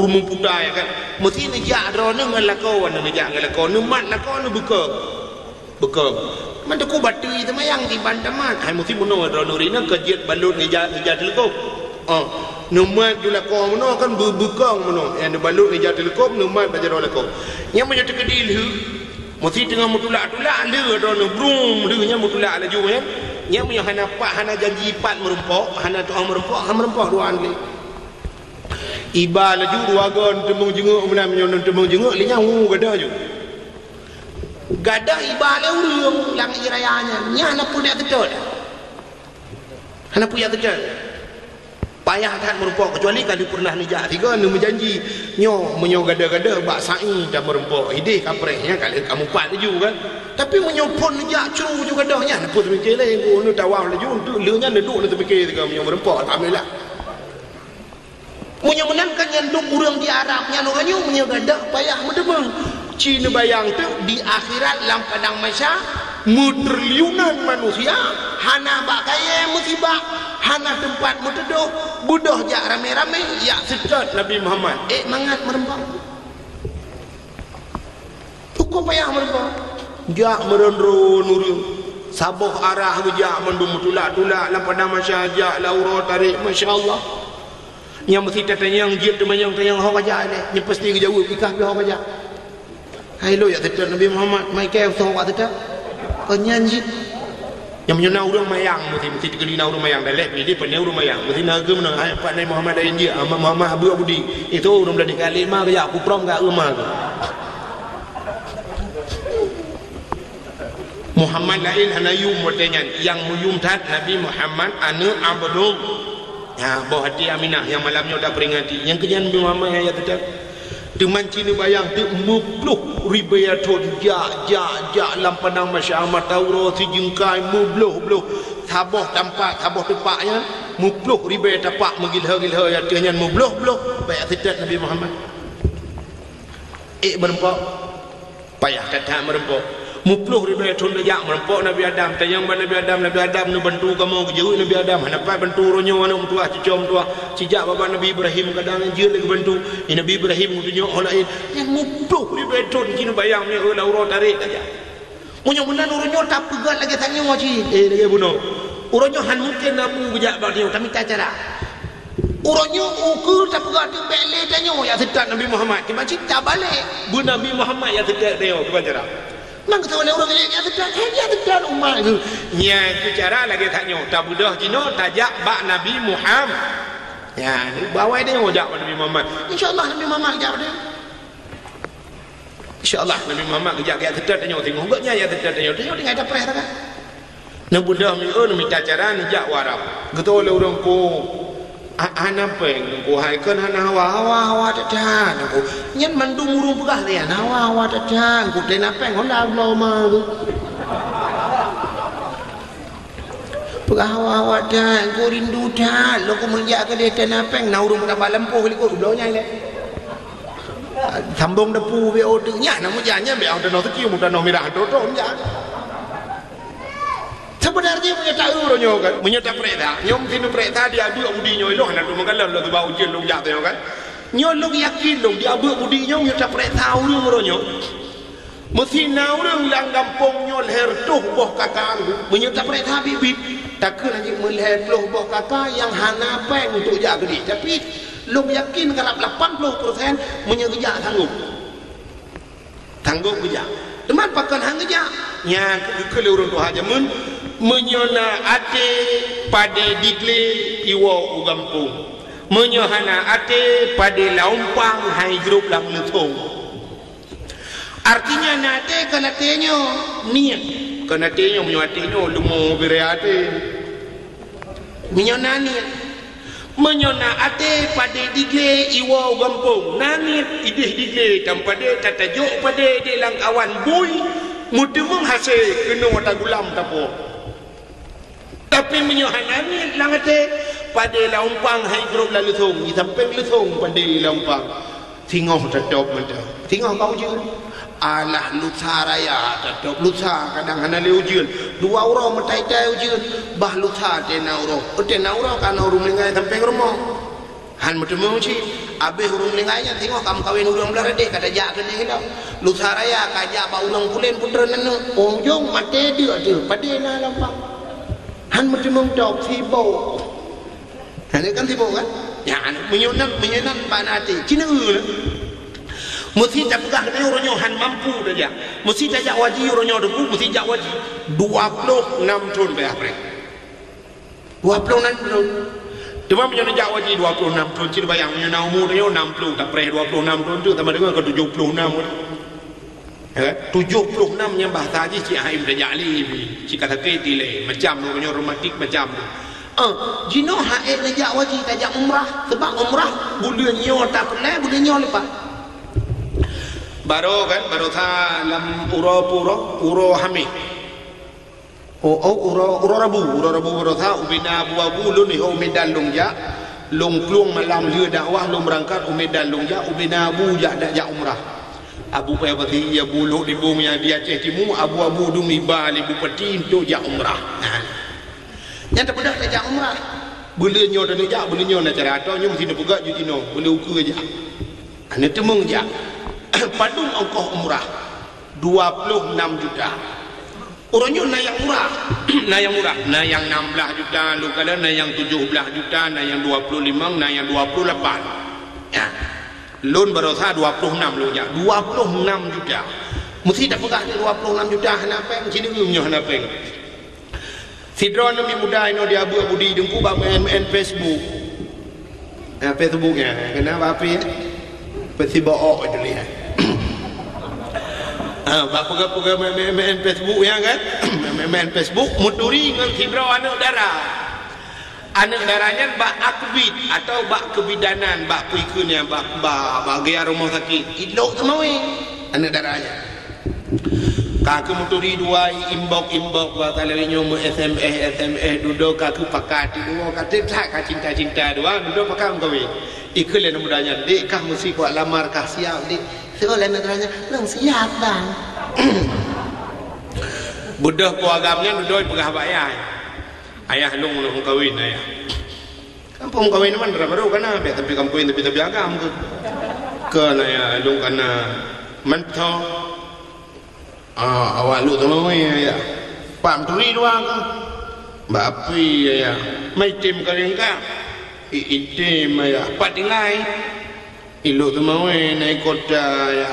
mu putra ya kan mesti ni ja ro nang lakon ni ja lakon nu mat lakon nu buka man ku batui temayang di bantamat hai mesti mono ro nurina kejet balut ni ja telekop Numat dilakon mana kan berbukang mana yang dibalut ni jatuh lekop numat baca doa lekop yang menyatu ke dilu mesti tengah mutulak-tulak le ada brum le nya mutulak laju ya yang punya hana pak hana janji pat merempok hana doa merempok doa ni iba laju ruagan temung jenguk menam nyon temung jenguk le nya gadah ju gadah iba le urung lang irayanya nya hana pun dia betul hana punya betul payah tak merempok kecuali kalau pernah nijak tiga nu menjanji nyo menyo gada-gada bak sai dah merempok ide kaprehnya kalau kamu pat laju kan tapi menyopon nijak curu juga gadahnya apa tu mikir lain ko nu tawaf laju untuk leunya neduk nu terfikir tiga menyo merempok tak amelah menyo menangkan yang duk urang di Arab nya orangnya menyo gadah payah medemang cina bayang tu di akhirat lam padang mahsyar mutriliunan manusia hana bak kaya musibah hana tempat muteduh budoh jak rame-rame ya sedot Nabi Muhammad mangat merempok cukup payah merempok jak merendru nurung sabuh arah jak mendum tulak-tulak lam padang mahsyar jak laura tarik masya-Allah yang mesti tatanya yang jid temayang tayang hok aja ni pasti jauh ikah pi hok aja hai lo ya sedot Nabi Muhammad mai ke so wat sedot penyanyi yang menyuna urang mayang mesti dikelina urang mayang dalek pilih pada urang mayang mesti naga menang Pak Nabi Muhammad dari India Muhammad Abu Abudi itu urang dah dikali mah ya aku prom gak rumah tu Muhammad lain hana yum motenyan yang muyum tat Nabi Muhammad anu abdul ya bawah hati Aminah yang malamnya dah peringati yang kenyan Nabi Muhammad ayat tetap teman cina bayang tu mubluh ribayatun ja lam padang mahsyar matawra si jengkai mubluh taboh tempatnya mubluh ribayat tapak megilha ya tianyan mubluh baik tidak Nabi Muhammad merempok payah kata merempok mubluh ribayatun ja merempok Nabi Adam tayang Nabi Adam nu bantu kamu jauh Nabi Adam hanapai bantu ronyo anu tua cucom tua sejak bapa Nabi Ibrahim kadang je lagi bantu Nabi Ibrahim tunjuk lain yang mubluh ribayatun kini bayang ni laura tarik aja munyo menan ronyo tak pegat lagi tanya waji lagi bunuh ronyo han mungkin nabu bejak badio kami tak cara ronyo ukur tak pegat tu bele tanya ya sedat Nabi Muhammad macam tak balik bu Nabi Muhammad ya sedat dia ke cara Mang kata oleh orang yang tedan umat itu. Nya itu cara lagi tanya. Tak budak Cina tajak bak Nabi Muhammad. Ya, bawa dia ngojak pada Nabi Muhammad. InsyaAllah Nabi Muhammad kejap dia. InsyaAllah Nabi Muhammad kejap dia tedan tanya tengok. Enggaknya ya tedan tanya. Tengok dia ada perih tak kan? Nak budak ni minta cara ni jak warap. Kata oleh orang ko ana peng ko hai kan ana hawa tedan ko. Nyen mandung urung pegah dia hawa tedan ko tena peng honda blow ma. Pegah hawa dah ko rindu dah lo ko menjak ke dia tena peng na urung tak lempuh li ko blownya le. Sambung depu be o tu nya na mu janya be au no tekiu mu no mirah to nya. Sebenarnya punya tak uronyo kan, punya tak pereta. Nyom sini pereta dia abu budi nyoy loh, nanti mengalah lo tu bau jen lo jatuh kan. Nyoy lo yakin lo dia abu budi nyoy punya tak pereta uronyo. Mesti naurung lang gampong nyol hertuh boh kakak punya tak pereta bibit. Tak kena lagi melihat boh kakak yang hana peng untuk jaga dia. Tapi lo yakin kerap 80% punya kerja tangguh kerja. Teman pakan hang kerja. Yang kalau orang tu aja menyona ate pada digle iwo ugampung menyohana ate pada laumpang hai grup lang lutong. Artinya nate kana tenyo niat kana tenyo menyoatenyo lumo bereate menyona niat menyona ate pada digle iwo ugampung nanit idih digle tampade tatajuk pada de lang awan bui mudemung hasil kena wata gulam tapo. Tapi menyohanami langate pada laumpang hai grup lalu thong di samping luthong pada laumpang tingoh tetap menda tingoh kau je alah lutha raya tetap lutha kadang hana le ujian dua orang metai tai ujian bah lutha tena orang kana urung lengai samping rumah han metemu ci abe urung lengainya tingoh kam kawin urang belar dek kata jak kene hilau lutha raya kajak ba urang kulen putra nanu onjong mate dia tu pada na laumpang han mesti mengdok tibo. Ini kan tibo kan? Ya, menyunan panati. Cina mesti tak pegah dengan orangnya han mampu saja. Mesti tak jak wajib orangnya debu, mesti jak wajib 26 tahun berapa? 26 tahun. Cuma menyunan jak wajib 26 tahun. Cina bayang menyunan umur dia 60 tak pernah 26 tahun tu sama dengan ke 76. 76 nyembah tadi Cik Haim dah jali Cik kata ketile macam orangnya romantik macam jino haid najak wajib tajak umrah sebab umrah bulan nyo tak pernah bulan nyo lepas baru tha lam uro hamid uro rabu baru tha ubina abu lun ho medan longja long klung malam dia dakwah long berangkat medan longja ubina abu jak umrah Abu Payabati ya bulu di bumi yang dia cetimu abu dumi bali bupati untuk jak umrah. Yang terpedah jak umrah. Bulannya dah jak bulannya nak cara atau nyu mesti pegak ju tino, boleh ukur aja. Ane temung jak. Padung ongkos umrah 26 juta. Orangnya nak yang murah. Nak yang 16 juta, lu kala nak yang 17 juta, nak yang 25, nak yang 28. Ya. Loan baru sah 26 loan ya 26 juta mesti tak pegah 26 juta hana peng sini belumnya hana peng sidron mi muda ino dia abu di dengku ba main Facebook Facebooknya kenapa apa ya pasti bawa itu lihat bapak main Facebook ya kan main Facebook muturi dengan sidron anak darahnya bak akbid atau bak kebidanan bak pikirnya bak gaya rumah sakit idok semua anak darahnya kaku muturi dua imbok batalnya mu SMS duduk kaku pakat dua kata tak cinta dua duduk pakai mengkawi ikut yang mudanya dek kah mesti kuat lamar kah siap dek soalan anak darahnya lang siap bang budak puagamnya duduk pegah bayar ayah long kawin ayah kampung kawin man baru kana be tapi kampung tapi agam ke ya long kana mentho awak lu temu ya pam turi doang mbak api ya mai tim kalian ka itim ya patingai ilu temu naik kota ya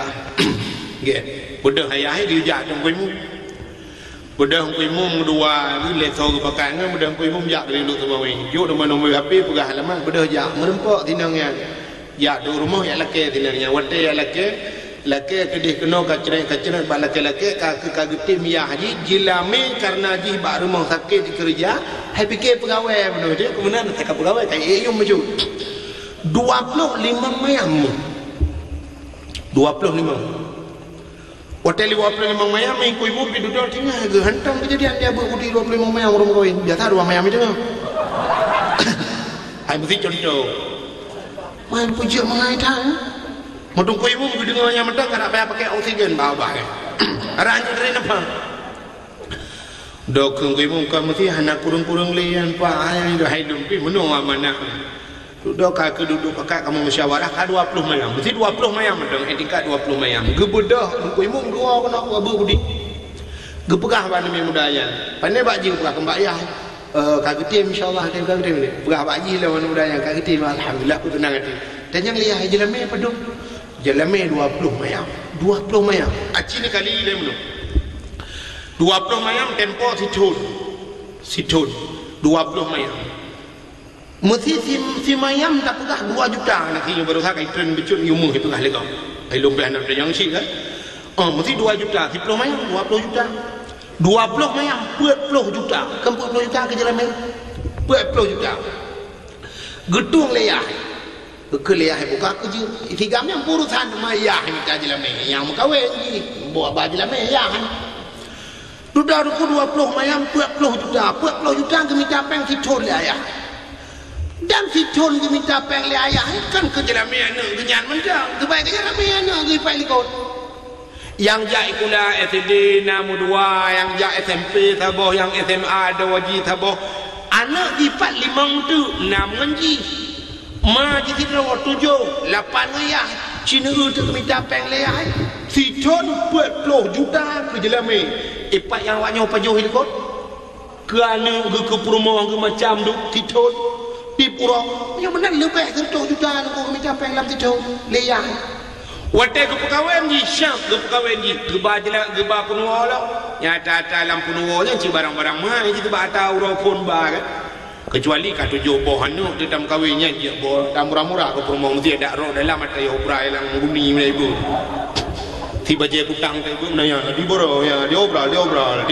Nggih. Budak ayah dia jak tong kuimu. Budak kuimu dua le so ke pakai ngam budak kuimu jak dari lu semua we. Yo nombor HP pegah halaman budak jak merempak tinangnya. Ya do rumah ya laki tinangnya. Wate ya laki kedih kena kacren bak laki ka getim ya haji jilame karena haji bak rumah sakit di kerja. Hai fikir pegawai benar dia kemudian tak pegawai kayak yo maju. 25 mayam. 25 hotel 25 mayam ni kau ibu pergi duduk tinggal ke hantam kejadian dia buat putih 25 mayam orang kawin biasa 2 mayam itu kan hai mesti contoh main pujuk mengai tang modong kau ibu pergi dengar yang mendak tak payah pakai oksigen bawah arahnya dari nampak dok kau ibu kau mesti anak kurung-kurung lian pak ayah itu hai lumpi menung amanah duduk kakak kamu musyawarah ka 20 mayam mesti 20 mayam dong etika 20 mayam gebedah ku imum gua kena abu budi gepegah ban mi mudayan pandai bakji pegah kembak ayah ka getim insyaallah dia ka getim pegah bakji lawan mudayan ka getim alhamdulillah aku tenang hati dan yang lihat jelame pedung jelame 20 mayam aci ni kali le belum 20 mayam tempo situn 20 mayam mesti si mayam tak pegah 2 juta nak kini baru sakai trend becut ilmu itu kah lekau ai lomba anak yang sih kan mesti 2 juta 10 mayam 20 juta 20 mayam 40 juta ke 40 juta ke jalan main 40 juta gedung leyah ke leyah buka kerja tigam yang urusan mayah ni tak jalan main yang kawin ni buat baju jalan main ya sudah 20 mayam 40 juta ke minta peng situl ayah dan si John dia minta peng le ayah kan ke jalan mana kenyan menjang terbaik ke jalan mana ke pai likot yang jai kula SD namu 2 yang jai SMP taboh yang SMA dawaji taboh anak di 45 tu 6 nganji ma di 7 8 ayah Cina tu minta peng le ayah si John 40 juta ke jalan mana ipak yang waknya pajoh likot ke anak ke perumahan ke macam tu si John di pura yang benar lebih 100 juta aku minta peng lam tidur leyang wate ke pegawai ni syak ke pegawai ni geba penuh lah nyata dalam penuh yang ci barang-barang mah itu bata urang pun bar kecuali ka tujuh boh anu di dalam kawinnya dia boh murah-murah ke perumahan dia ada roh dalam mata ya obra yang guni ibu tiba je kutang ke ibu nanya di boro ya dia obra 33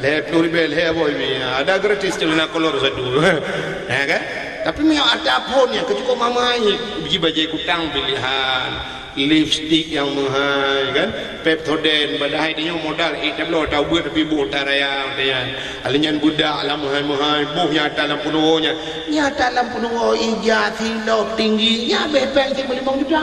le pluribel he boy ada gratis celana kolor satu ya kan tapi memang ada pun yang kecukup mamai biji baju kutang pilihan lipstick yang mahal kan Pepsodent padahal dia modal tablo tahu buat tapi buat taraya dia alinyan budak alam mahal buhnya dalam penuhnya nyata dalam penuh ijazah silok tinggi ya bepeng 5 juta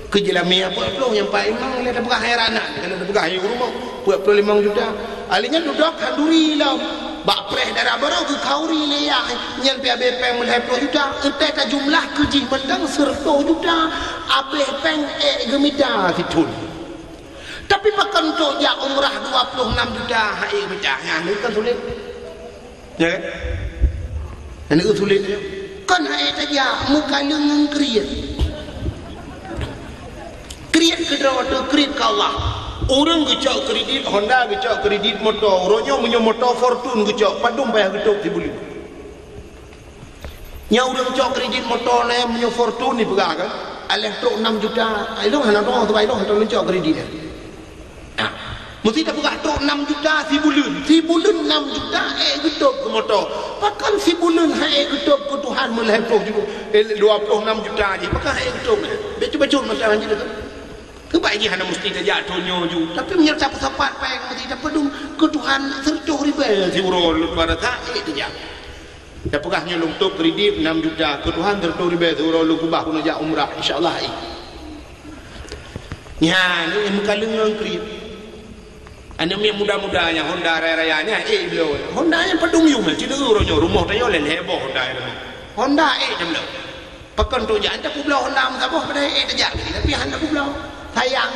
kejelami apa pun yang pak imam dia dah pegah heranan kalau dah pegah yang rumah 45 juta alinya duduk handuri lah bak preh darah baru ke kauri le ya nyel pia bepeng 10 juta entek ka jumlah kerji mendang 10 juta abeh peng gemita situl tapi makan untuk ya umrah 26 juta hai macam ni kan sulit ya kan ini sulit kan hai saja muka lengan Kredit kedua kredit ke Allah orang gecok kredit Honda gecok kredit motor orangnya punya motor Fortune gecok padum bayar gedok si buli nya orang gecok kredit motor ni punya Fortune ni pegah kan elektro 6 juta itu hanya doang tu bayar doang gecok kredit dia mesti dah pegah tok 6 juta si bulan 6 juta gedok ke motor pakan si bulan gedok ke Tuhan melehpok juga 26 juta aja pakan gedok betul-betul macam ni tu kebaik hana mesti kerja tonyo ju tapi menyerta pesapat payah mesti dapat dum ke Tuhan sertuh riba si urol pada tak itu je dah pegahnya untuk kredit 6 juta ke Tuhan sertuh riba si urol lu kubah kuna ja umrah insyaallah nya ni muka lengang kredit anda mi muda-muda yang Honda raya-rayanya beliau Honda yang pedung yu mah cina urolnya rumah tayo len heboh Honda jam pakan tu je anda ku belau Honda mah pada tajak tapi anda ku belau sayang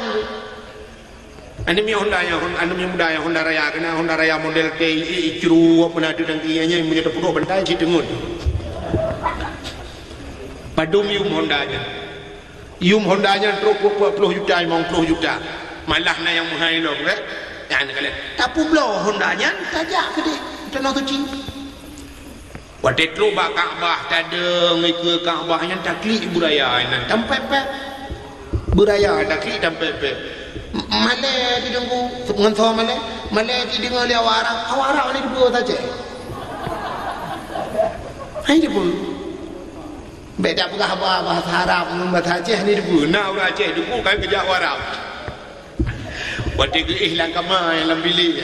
anda mi Honda yang anda mi muda yang Honda Raya kena Honda Raya model TI Icru apa nak dan kianya yang punya tepuk bentai si tengun padum yu Honda nya Yum Hondanya truk 20 juta, 50 juta. Malah na yang mahal lo kan? Yang kali. Tapi blow Hondanya tajak ke dia. Tanah tu cing. Waktu itu bak Kaabah tada ngikut Kaabah yang taklik budaya nan tampep budaya taklik tampep Malay di dengku nganto Malay di dengar dia Arab ni dibuat saja. Hai dibuat. Beda pegah bahasa Arab bahasa Aceh ni dibuat. Nak orang Aceh dibuat kan kerja Arab. Waktu itu ihlang kamar dalam bilik.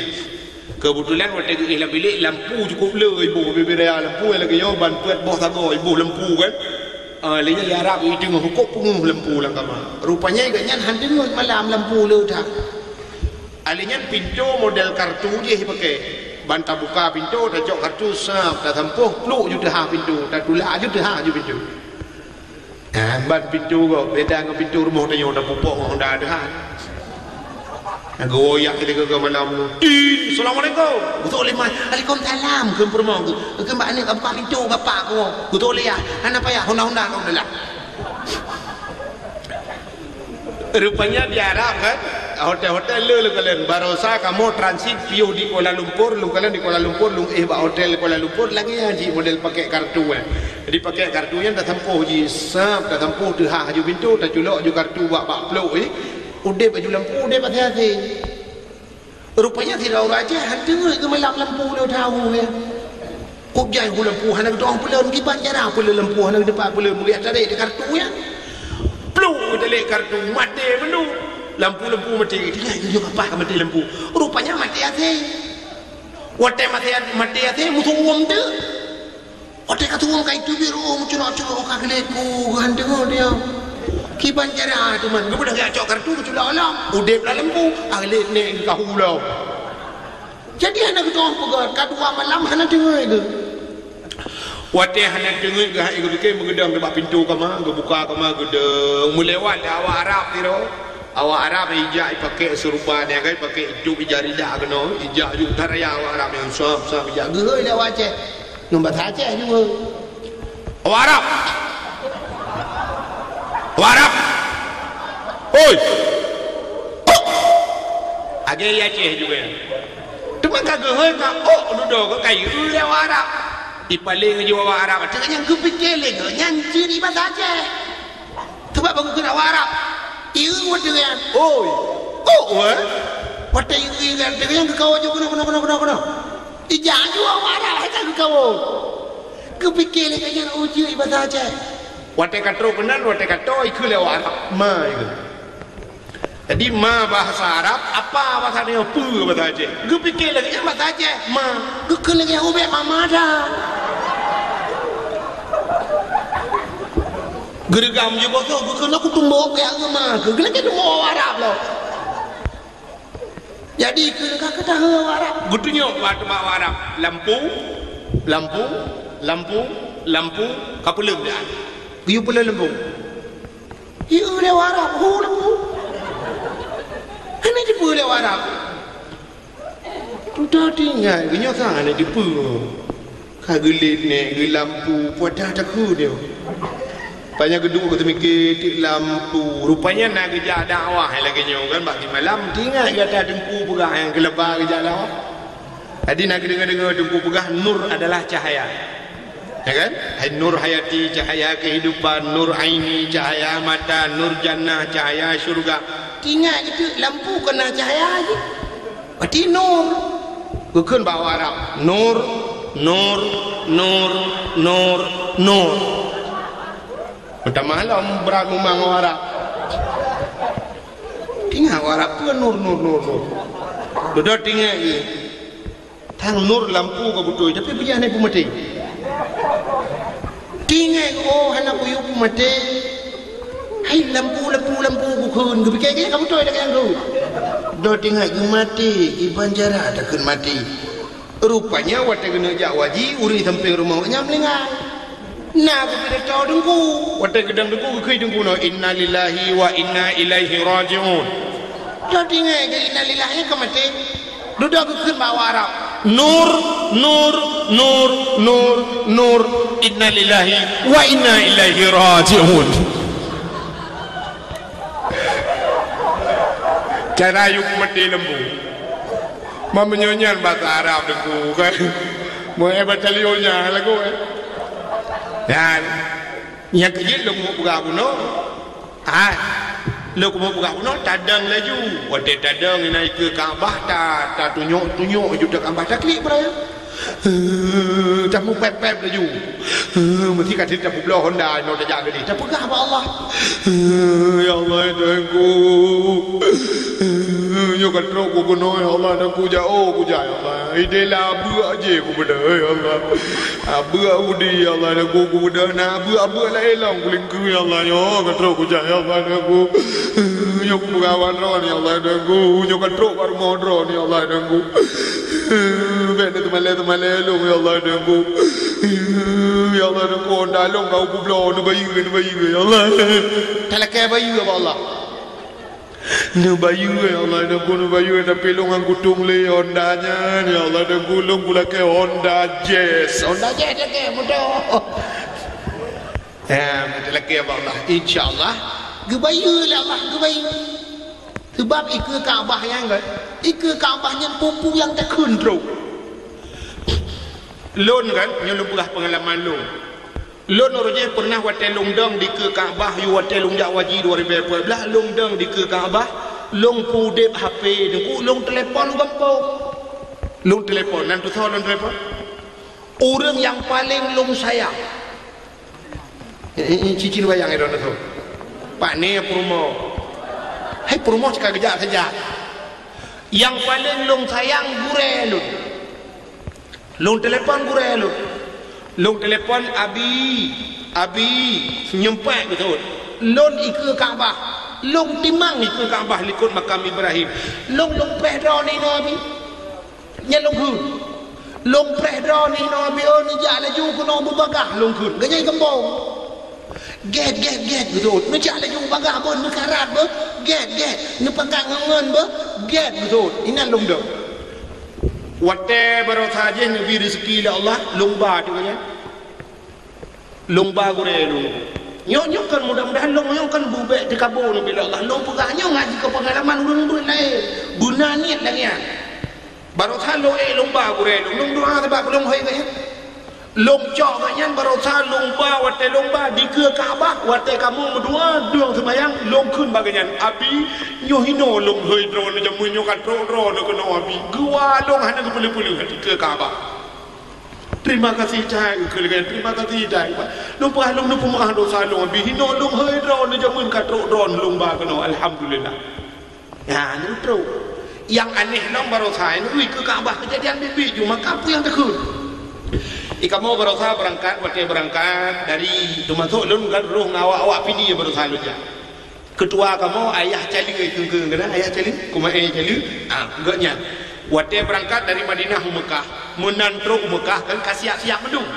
Kebetulan waktu itu dalam bilik lampu cukup le ibu bebera lampu yang lagi yo ban puat boh tago ibu lampu kan. Lainnya di Arab itu tengok hukum penguh lampu lang kamar. Rupanya iganya han dengar malam lampu le dah. Alinya pintu model kartu je pakai. Banta buka pintu dah jok kartu sap dah tempuh peluk juta ha pintu dah tulak juta ha je pintu. Ban pintu kau beda dengan pintu rumah tanya dah pupuk dah ada ha. Goyak kita ke malam tu. Assalamualaikum. Betul lima. Waalaikumsalam. Ke permau tu. Ke mbak ni buka pintu bapak aku. Betul ya. Anak payah honda kau dah. Rupanya di Arab kan. Hotel-hotel le kalian barosa kamu transit piu di Kuala Lumpur, lu kalian di Kuala Lumpur, lu hotel Kuala Lumpur lagi haji model pakai kartu kan. Jadi pakai kartu yang dah tempuh ji sap, dah tempuh tu ha haju pintu, dah culok ju kartu bak peluk ni. Udah baju lampu, udah hati-hati. Rupanya tidak orang Aceh, hantar ke malam lampu dia tahu ya. Kubjai ku lampu, hendak doang pelun kipan cara pula lampu, hendak depan pula melihat tadi di kartu ya. Peluk tadi kartu, mati menu. Lampu mati, dia juga apa mati lampu. Rupanya mati hati. Wate mati hati, musuh uang tu. Wate kata uang kain tu biru, curok-curok kageletku, hantar dia. Kiban cara tu man, kemudian dia cok kartu tu lah alam, udah pula lampu, alit ni kau ulau. Jadi anak kita orang pegat, kedua malam anak dengar ke. Waktu anak dengar ke, ikut ke menggedang dekat pintu kamar, buka kamar gedeng, melewat awak Arab tiro, awak Arab ijak pakai serupa dia kan, pakai itu ijari dah kena, ijak juga taraya awak Arab yang sah ijak gehoi dah wajah, nombor Aceh juga. Awak Arab. Warap, oi, ada yang Aceh juga. Cuma kagak hoi kak, duduk ke kayu dia warap. Ipaling je warap, cakap yang kepikir lagi, yang ciri bahasa Aceh. Sebab bagus kena warap. Iu waktu yang, oi, waktu iu kan, cakap yang kekau juga kena. Ijak juga warap, hanya kekau. Kepikir lagi yang uji bahasa Aceh. Wate katro kenan, wate katro ikut lewat Arab. Ma itu. Jadi ma bahasa Arab, apa bahasa dia? Pu bahasa Aceh. Gue fikir lagi yang bahasa Aceh. Ma, gue lagi yang ubek mama dah. Gergam je bosok, gue kena aku tumbuk kayak ma. Gue lagi tumbuk Arab loh. Jadi gue kata tahu Arab. Gue tunjuk waktu bawa Arab. Lampu, kapulung dia. Iu pula lembu. Iu le warap, lembu. Ini dipu le warap. Tu dah tinggal, kenyo sang ada dipu. Kagelit ni, lampu, puada takut dia. Banyak gedung kata mikir tik lampu. Rupanya nak kerja dakwah lagi nyo kan bagi malam tinggal kata dengku pegah yang kelebar kerja dakwah. Jadi nak dengar dengku pegah nur adalah cahaya. Ya kan? Nur hayati, cahaya kehidupan, nur aini, cahaya mata, nur jannah, cahaya syurga. Tinggal itu lampu kena cahaya aja. Berarti nur. Bukan bawa Arab. Nur. Macam malam berat memang Arab. Tinggal Arab tu nur. Duduk tinggal je. Tang nur lampu kau betul. Tapi biar ni pun mati. Tinggal anak aku pun mati. Hai lampu bukan. Kau fikir kamu betul dengan kau. Duduk tinggal ke mati. Iban jarak takkan mati. Rupanya waktu kena jak waji uri sampai rumah nyam lengan. Nah aku tidak tahu dengku. Waktu gedang dengku ke dengku no inna lillahi wa inna ilaihi rajiun. Duduk tinggal ke inna lillahi ke mati. Duduk ke bawa Arab. Nur inna lillahi wa inna ilaihi rajiun. cara yuk mati lembu mama nyanyian bahasa Arab deku kan mau baca lionya lagu dan yang kejil lu mau buka kuno lu mau buka kuno tadang laju wate tadang naik ke Kaabah ta tunjuk juga Kaabah tak klik beraya Campur pep-pep laju mesti kat sini campur belah Honda no tak jadi tak pegah apa Allah ya Allah Tuhanku yo kat ku kuno ya Allah dan ku jauh ku ya Allah idelah buat aje ku benda ya Allah buat udi ya Allah dan ku benda na buat la elong kuling ku ya Allah yo kat ku ya Allah dan ku yo ku gawan ro ya Allah dan ku yo kat baru modro ya Allah dan ku benda temale lu ya Allah dan ku ya Allah dan ku ndalong kau bublo nu bayu ya Allah talakai bayu ya Allah nu bayu ya Allah dan ku nu bayu ada pelongan kutung le Hondanya ya Allah dan ku long kula ke Honda Jazz ke mudah talakai ya Allah insyaallah gebayu lah Allah gebayu sebab ikut Kaabah yang kan ikut Kaabah yang pupu yang tak kontrol lon kan yang lu pernah pengalaman lon orangnya pernah watai longdang di ke Kaabah yu watai longjak waji 2012 longdang di ke Kaabah long pudep HP dengku long telefon gampang long telefon nanti tahu long telefon orang yang paling long sayang cicin bayang itu tahu Pak ni promo hai promo cakap kejap saja yang paling long sayang gure lu long telepon gure lu long telepon abi nyempak betul long ikut Kaabah long timang ikut Kaabah likut makam Ibrahim long prehdo ni nabi nyalong hun long prehdo ni nabi oh ni jala ju kuno bagah long kun ganyai kembong get betul ni jala ju bagah bon ni karat bo get ni pegang ngan bo get betul ini long dah wate baru saja nabi rezeki la Allah lomba tu kan lomba gure lu nyok kan mudah-mudahan long kan bubek di kabur nabi Allah long pegahnya ngaji ke pengalaman urang lain guna niat lagi ya baru saja lomba gure lu long doa sebab long hoi kan long cok kan baru saja lomba wate lomba di ke Kaabah wate kamu berdua doang sembayang long kun bagian abi nyohino long hoi drone jamu nyokat drone kono abi gua long hana kepulu-pulu di ke Kaabah terima kasih cai kalian terima kasih cai lupa long lupa makan dosa long abi hino long hoi drone jamu kat drone lomba kono alhamdulillah ya ni terus yang aneh long baru saja ni ke Kaabah kejadian bibi cuma kapu yang tekun ikamu berusaha berangkat dari termasuk lun kan roh awak pidi berusaha saja ketua kamu ayah cali ke kena ayah cali kuma cali enggaknya wate berangkat dari Madinah Mekah menantro Mekah kan siap mendung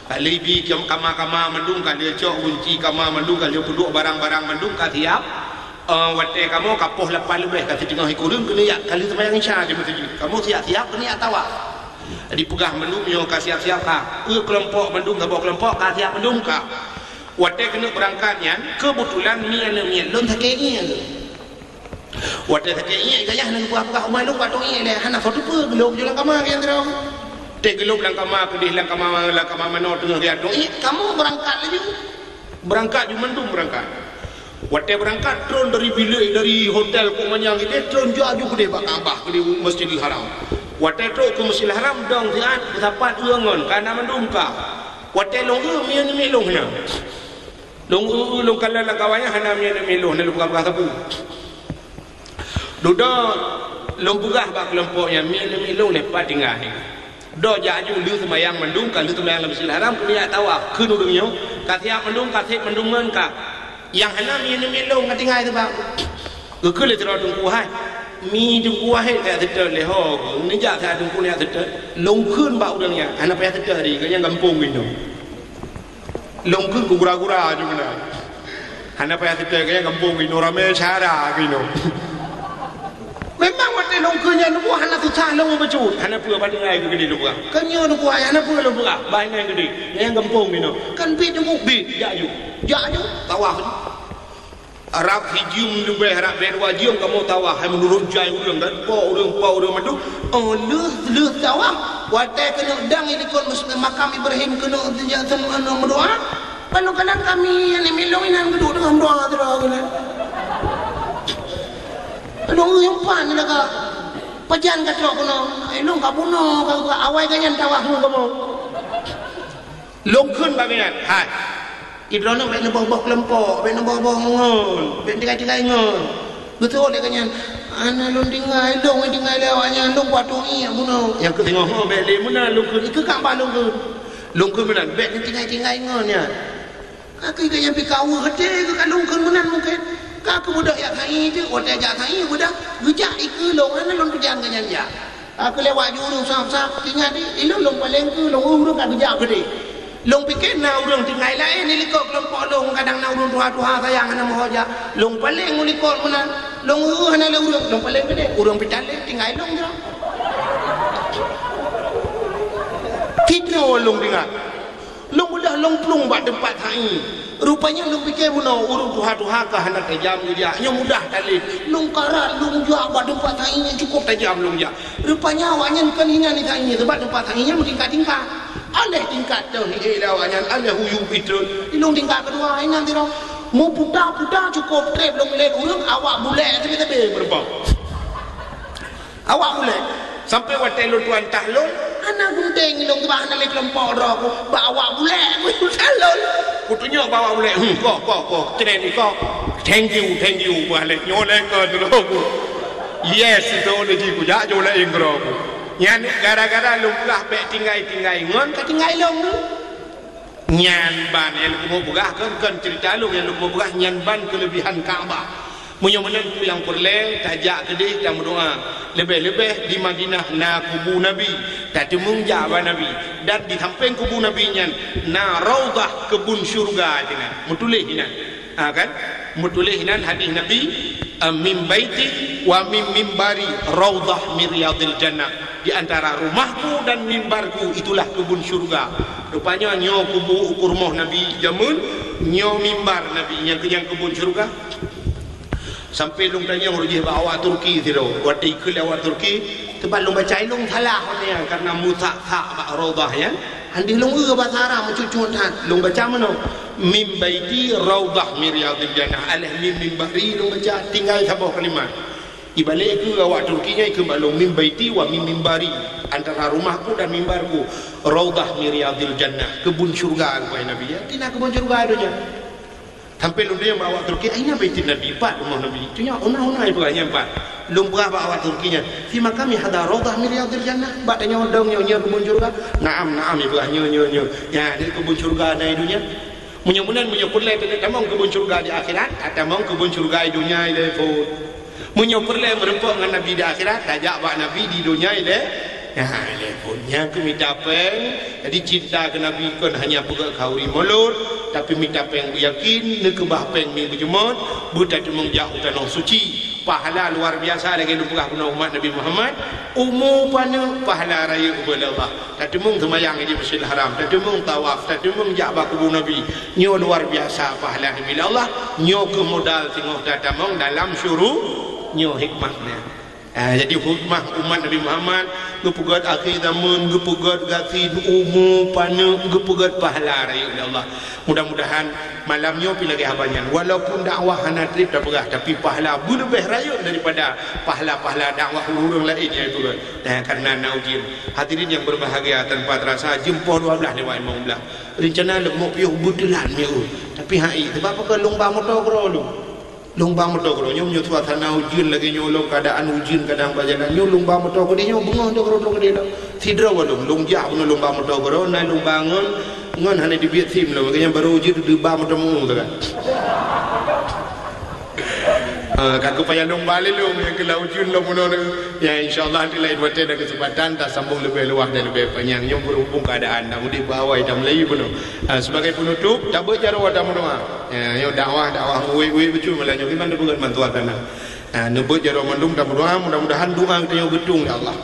kali bi kama mendung kali cok kunci kama mendung kali penduk barang-barang mendung kali siap wate kamu kapoh lepas lebih kata tengah ikurun kena ya kali sembahyang isya je masjid kamu siap kena ya tawaf dipegah mendung yo siap-siap ka kelompok mendung kelompok ka siap mendung ka wate kena berangkatnya kebetulan mien lon takenya wate takenya gaya nak buat umai lu patong le hana foto pe gelop jalan kamar yang terang te gelop lang kamar pedih lang kamar mano tengah dia dong kamu berangkat lagi berangkat ju mendung berangkat wate berangkat drone dari bilik dari hotel ku manyang itu drone jauh gede Kaabah di Masjidil Haram wate tu ke Masjidil Haram dong sian dapat uangan karena mendungka wate long mian long hana long kala la kawannya hana mian long na lupa sabu dodo long bugah ba kelompoknya mian long lepas tinggal ni do jaju lu sembayang mendungka lu sembayang Masjidil Haram punya tawaf ke nudungnya kasiap mendungan ka yang hana mian long tinggal tu ba ke le terus tunggu hai mi tunggu hai tak sedar le ho ni jak saya tunggu ni sedar long kun ba udangnya anak payah sedar di kaya kampung gitu long kun gura-gura juga na anak payah sedar kaya kampung gitu ramai cara gitu memang wate long kunnya nunggu anak susah long bercut anak pura pada ngai ke gede lupa kanya nunggu anak pura lupa baik ngai gede yang kampung gitu kan bit nunggu bit jaju tawaf Arab hijum lebih harap ben wajib kamu tawa hai menurut jai urang dan po urang madu leuh tawa watai kena dang ikut makam Ibrahim kena jantan berdoa kalau kanan kami yang meloinan kedua dengan doa terus dong yang pan laga pajan katok kono long kabuno awai kanyan tawa kamu long kun bagian hai Ibrahim nak nombor kelompok, nombor ngon, tinggal ngon. Betul dia kanyan. Ana lon tinggal lewatnya long watu ni abuno. Yang ke tengok beli mana long kun ikut kat balong kun. Long kun mana bet tinggal ngon ya. Kaki kanyan pi kau hati ke kat long kun mana mungkin. Kak budak ya kai tu, otak ja kai budak. Gejak ikut long ana long kerjaan kanyan ja. Aku lewat jurung sap-sap tinggal di long paling ke long urung kat gejak gede. Long pikir na urang tinggal lain ni likok kelompok long kadang na urang tuha-tuha sayang ana mohoja long paling likok mana long ana le urang long paling gede urang pitale tinggal long je fitno long tinggal long udah long plung bak tempat hai rupanya long pikir buno urang tuha-tuha ka hendak tajam dia nya mudah tali long karat long jua bak tempat hai nya cukup tajam long ja rupanya awaknya kan hina ni hai sebab tempat hai nya tingkat-tingkat alih tingkat tu ni lawanya alih huyung itu ilung tingkat kedua ini nanti dong mau putar cukup trip long lek urang awak bulek tapi berapa awak bulek sampai watai lu tuan tahlul anak gunting ilung tu bahan lek kelompok ro aku bawa bulek aku tahlul kutunya bawa bulek kok keren ni kok thank you balik nyolek ke dulu yes itu lagi ku jak nyolek ingro Nyan gara-gara lumplah bek tinggal ngon ka tinggal long tu. Nyan ban yang lu mau bugah kan cerita lu yang lu mau bugah nyan ban kelebihan Kaabah. Munyo menentu yang perle tajak kedih dan berdoa. Lebih-lebih di Madinah na kubu Nabi, tadi mungjaba Nabi dan di samping kubu Nabi nyan na raudhah kebun syurga jinan. Mutulih jinan. Kan? Mutulih jinan hadis Nabi min baiti wa min mimbari raudhah min riyadil jannah. Di antara rumahku dan mimbarku itulah kebun syurga. Rupanya nyo kubu kurmoh Nabi jamun, nyo mimbar Nabi yang kebun syurga. Sampai long tanya rujih bawa Turki tiro. Wati ikut lewat Turki, tempat long baca long salah ni karena mutak ba raudhah ya. Handi long bahasa Arab mencucuk tan. Long baca mana? Mim baiti raudhah min riyadil jannah. Alih mimbari long baca tinggal sabah kalimat. Ibalik ke awak Turkinya ke balong min baiti wa min mimbari antara rumahku dan mimbarku raudhah min riyadil jannah kebun syurga kepada Nabi ya tina kebun syurga adunya sampai lu dia bawa Turki aina baiti Nabi empat rumah Nabi itunya una itu hanya empat lum berapa awak Turkinya fi makami hada raudhah min riyadil jannah batanya odong nyonya kebun syurga naam ibu nyo ya di kebun syurga ada dunia mudah-mudahan menyukurlah itu tamang kebun syurga di akhirat atau tamang kebun syurga di dunia ile fo menyukurlah merempuk dengan Nabi di akhirat tajak bak Nabi di dunia ile punya ke minta peng jadi cinta ke Nabi kan hanya pegak kauri mulut tapi minta peng yakin ne ke bah peng mi berjemut buta temung jauh tanah suci pahala luar biasa lagi lupah guna umat Nabi Muhammad pana pahala raya kepada Allah tak temung semayang di Masjidil Haram tak temung tawaf tak temung jabah kubur Nabi nyo luar biasa pahala Nabi Allah nyo ke modal tengok datamong dalam syuruh nyo hikmahnya jadi hikmah umat Nabi Muhammad gepugat akhir zaman gepugat gatin umum pana gepugat pahala raya Allah mudah-mudahan malamnya pilih lagi habanyan walaupun dakwah hana trip dah perah tapi pahala lebih raya daripada pahala-pahala dakwah orang lain yang itu karena naudin hadirin yang berbahagia tanpa terasa jempol 12 lewat 15 rencana lemuk piuh butulan miu tapi hai sebab apa lomba motor kro lomba motor kalau nyo suasana hujan lagi nyolong keadaan hujan kadang bajalan nyo lomba motor ko nyo bengong do kro dia sidra walung longjak pun lomba motor ko na lomba ngon hanya di biat sim lo kanya baru hujan di ba motor mu kan kaku payah lomba lelong yang ke laut hujan lo pun ya insyaallah nanti lain waktu ada kesempatan tak sambung lebih luas dan lebih panjang nyo berhubung keadaan dah mudi bawai dah Melayu pun sebagai penutup tak bercara wadah mendoa ya dakwah we betul melanya gimana bukan bantuan tanah nebut jaro mandung dah berdoa mudah-mudahan doa kita yang gedung ya Allah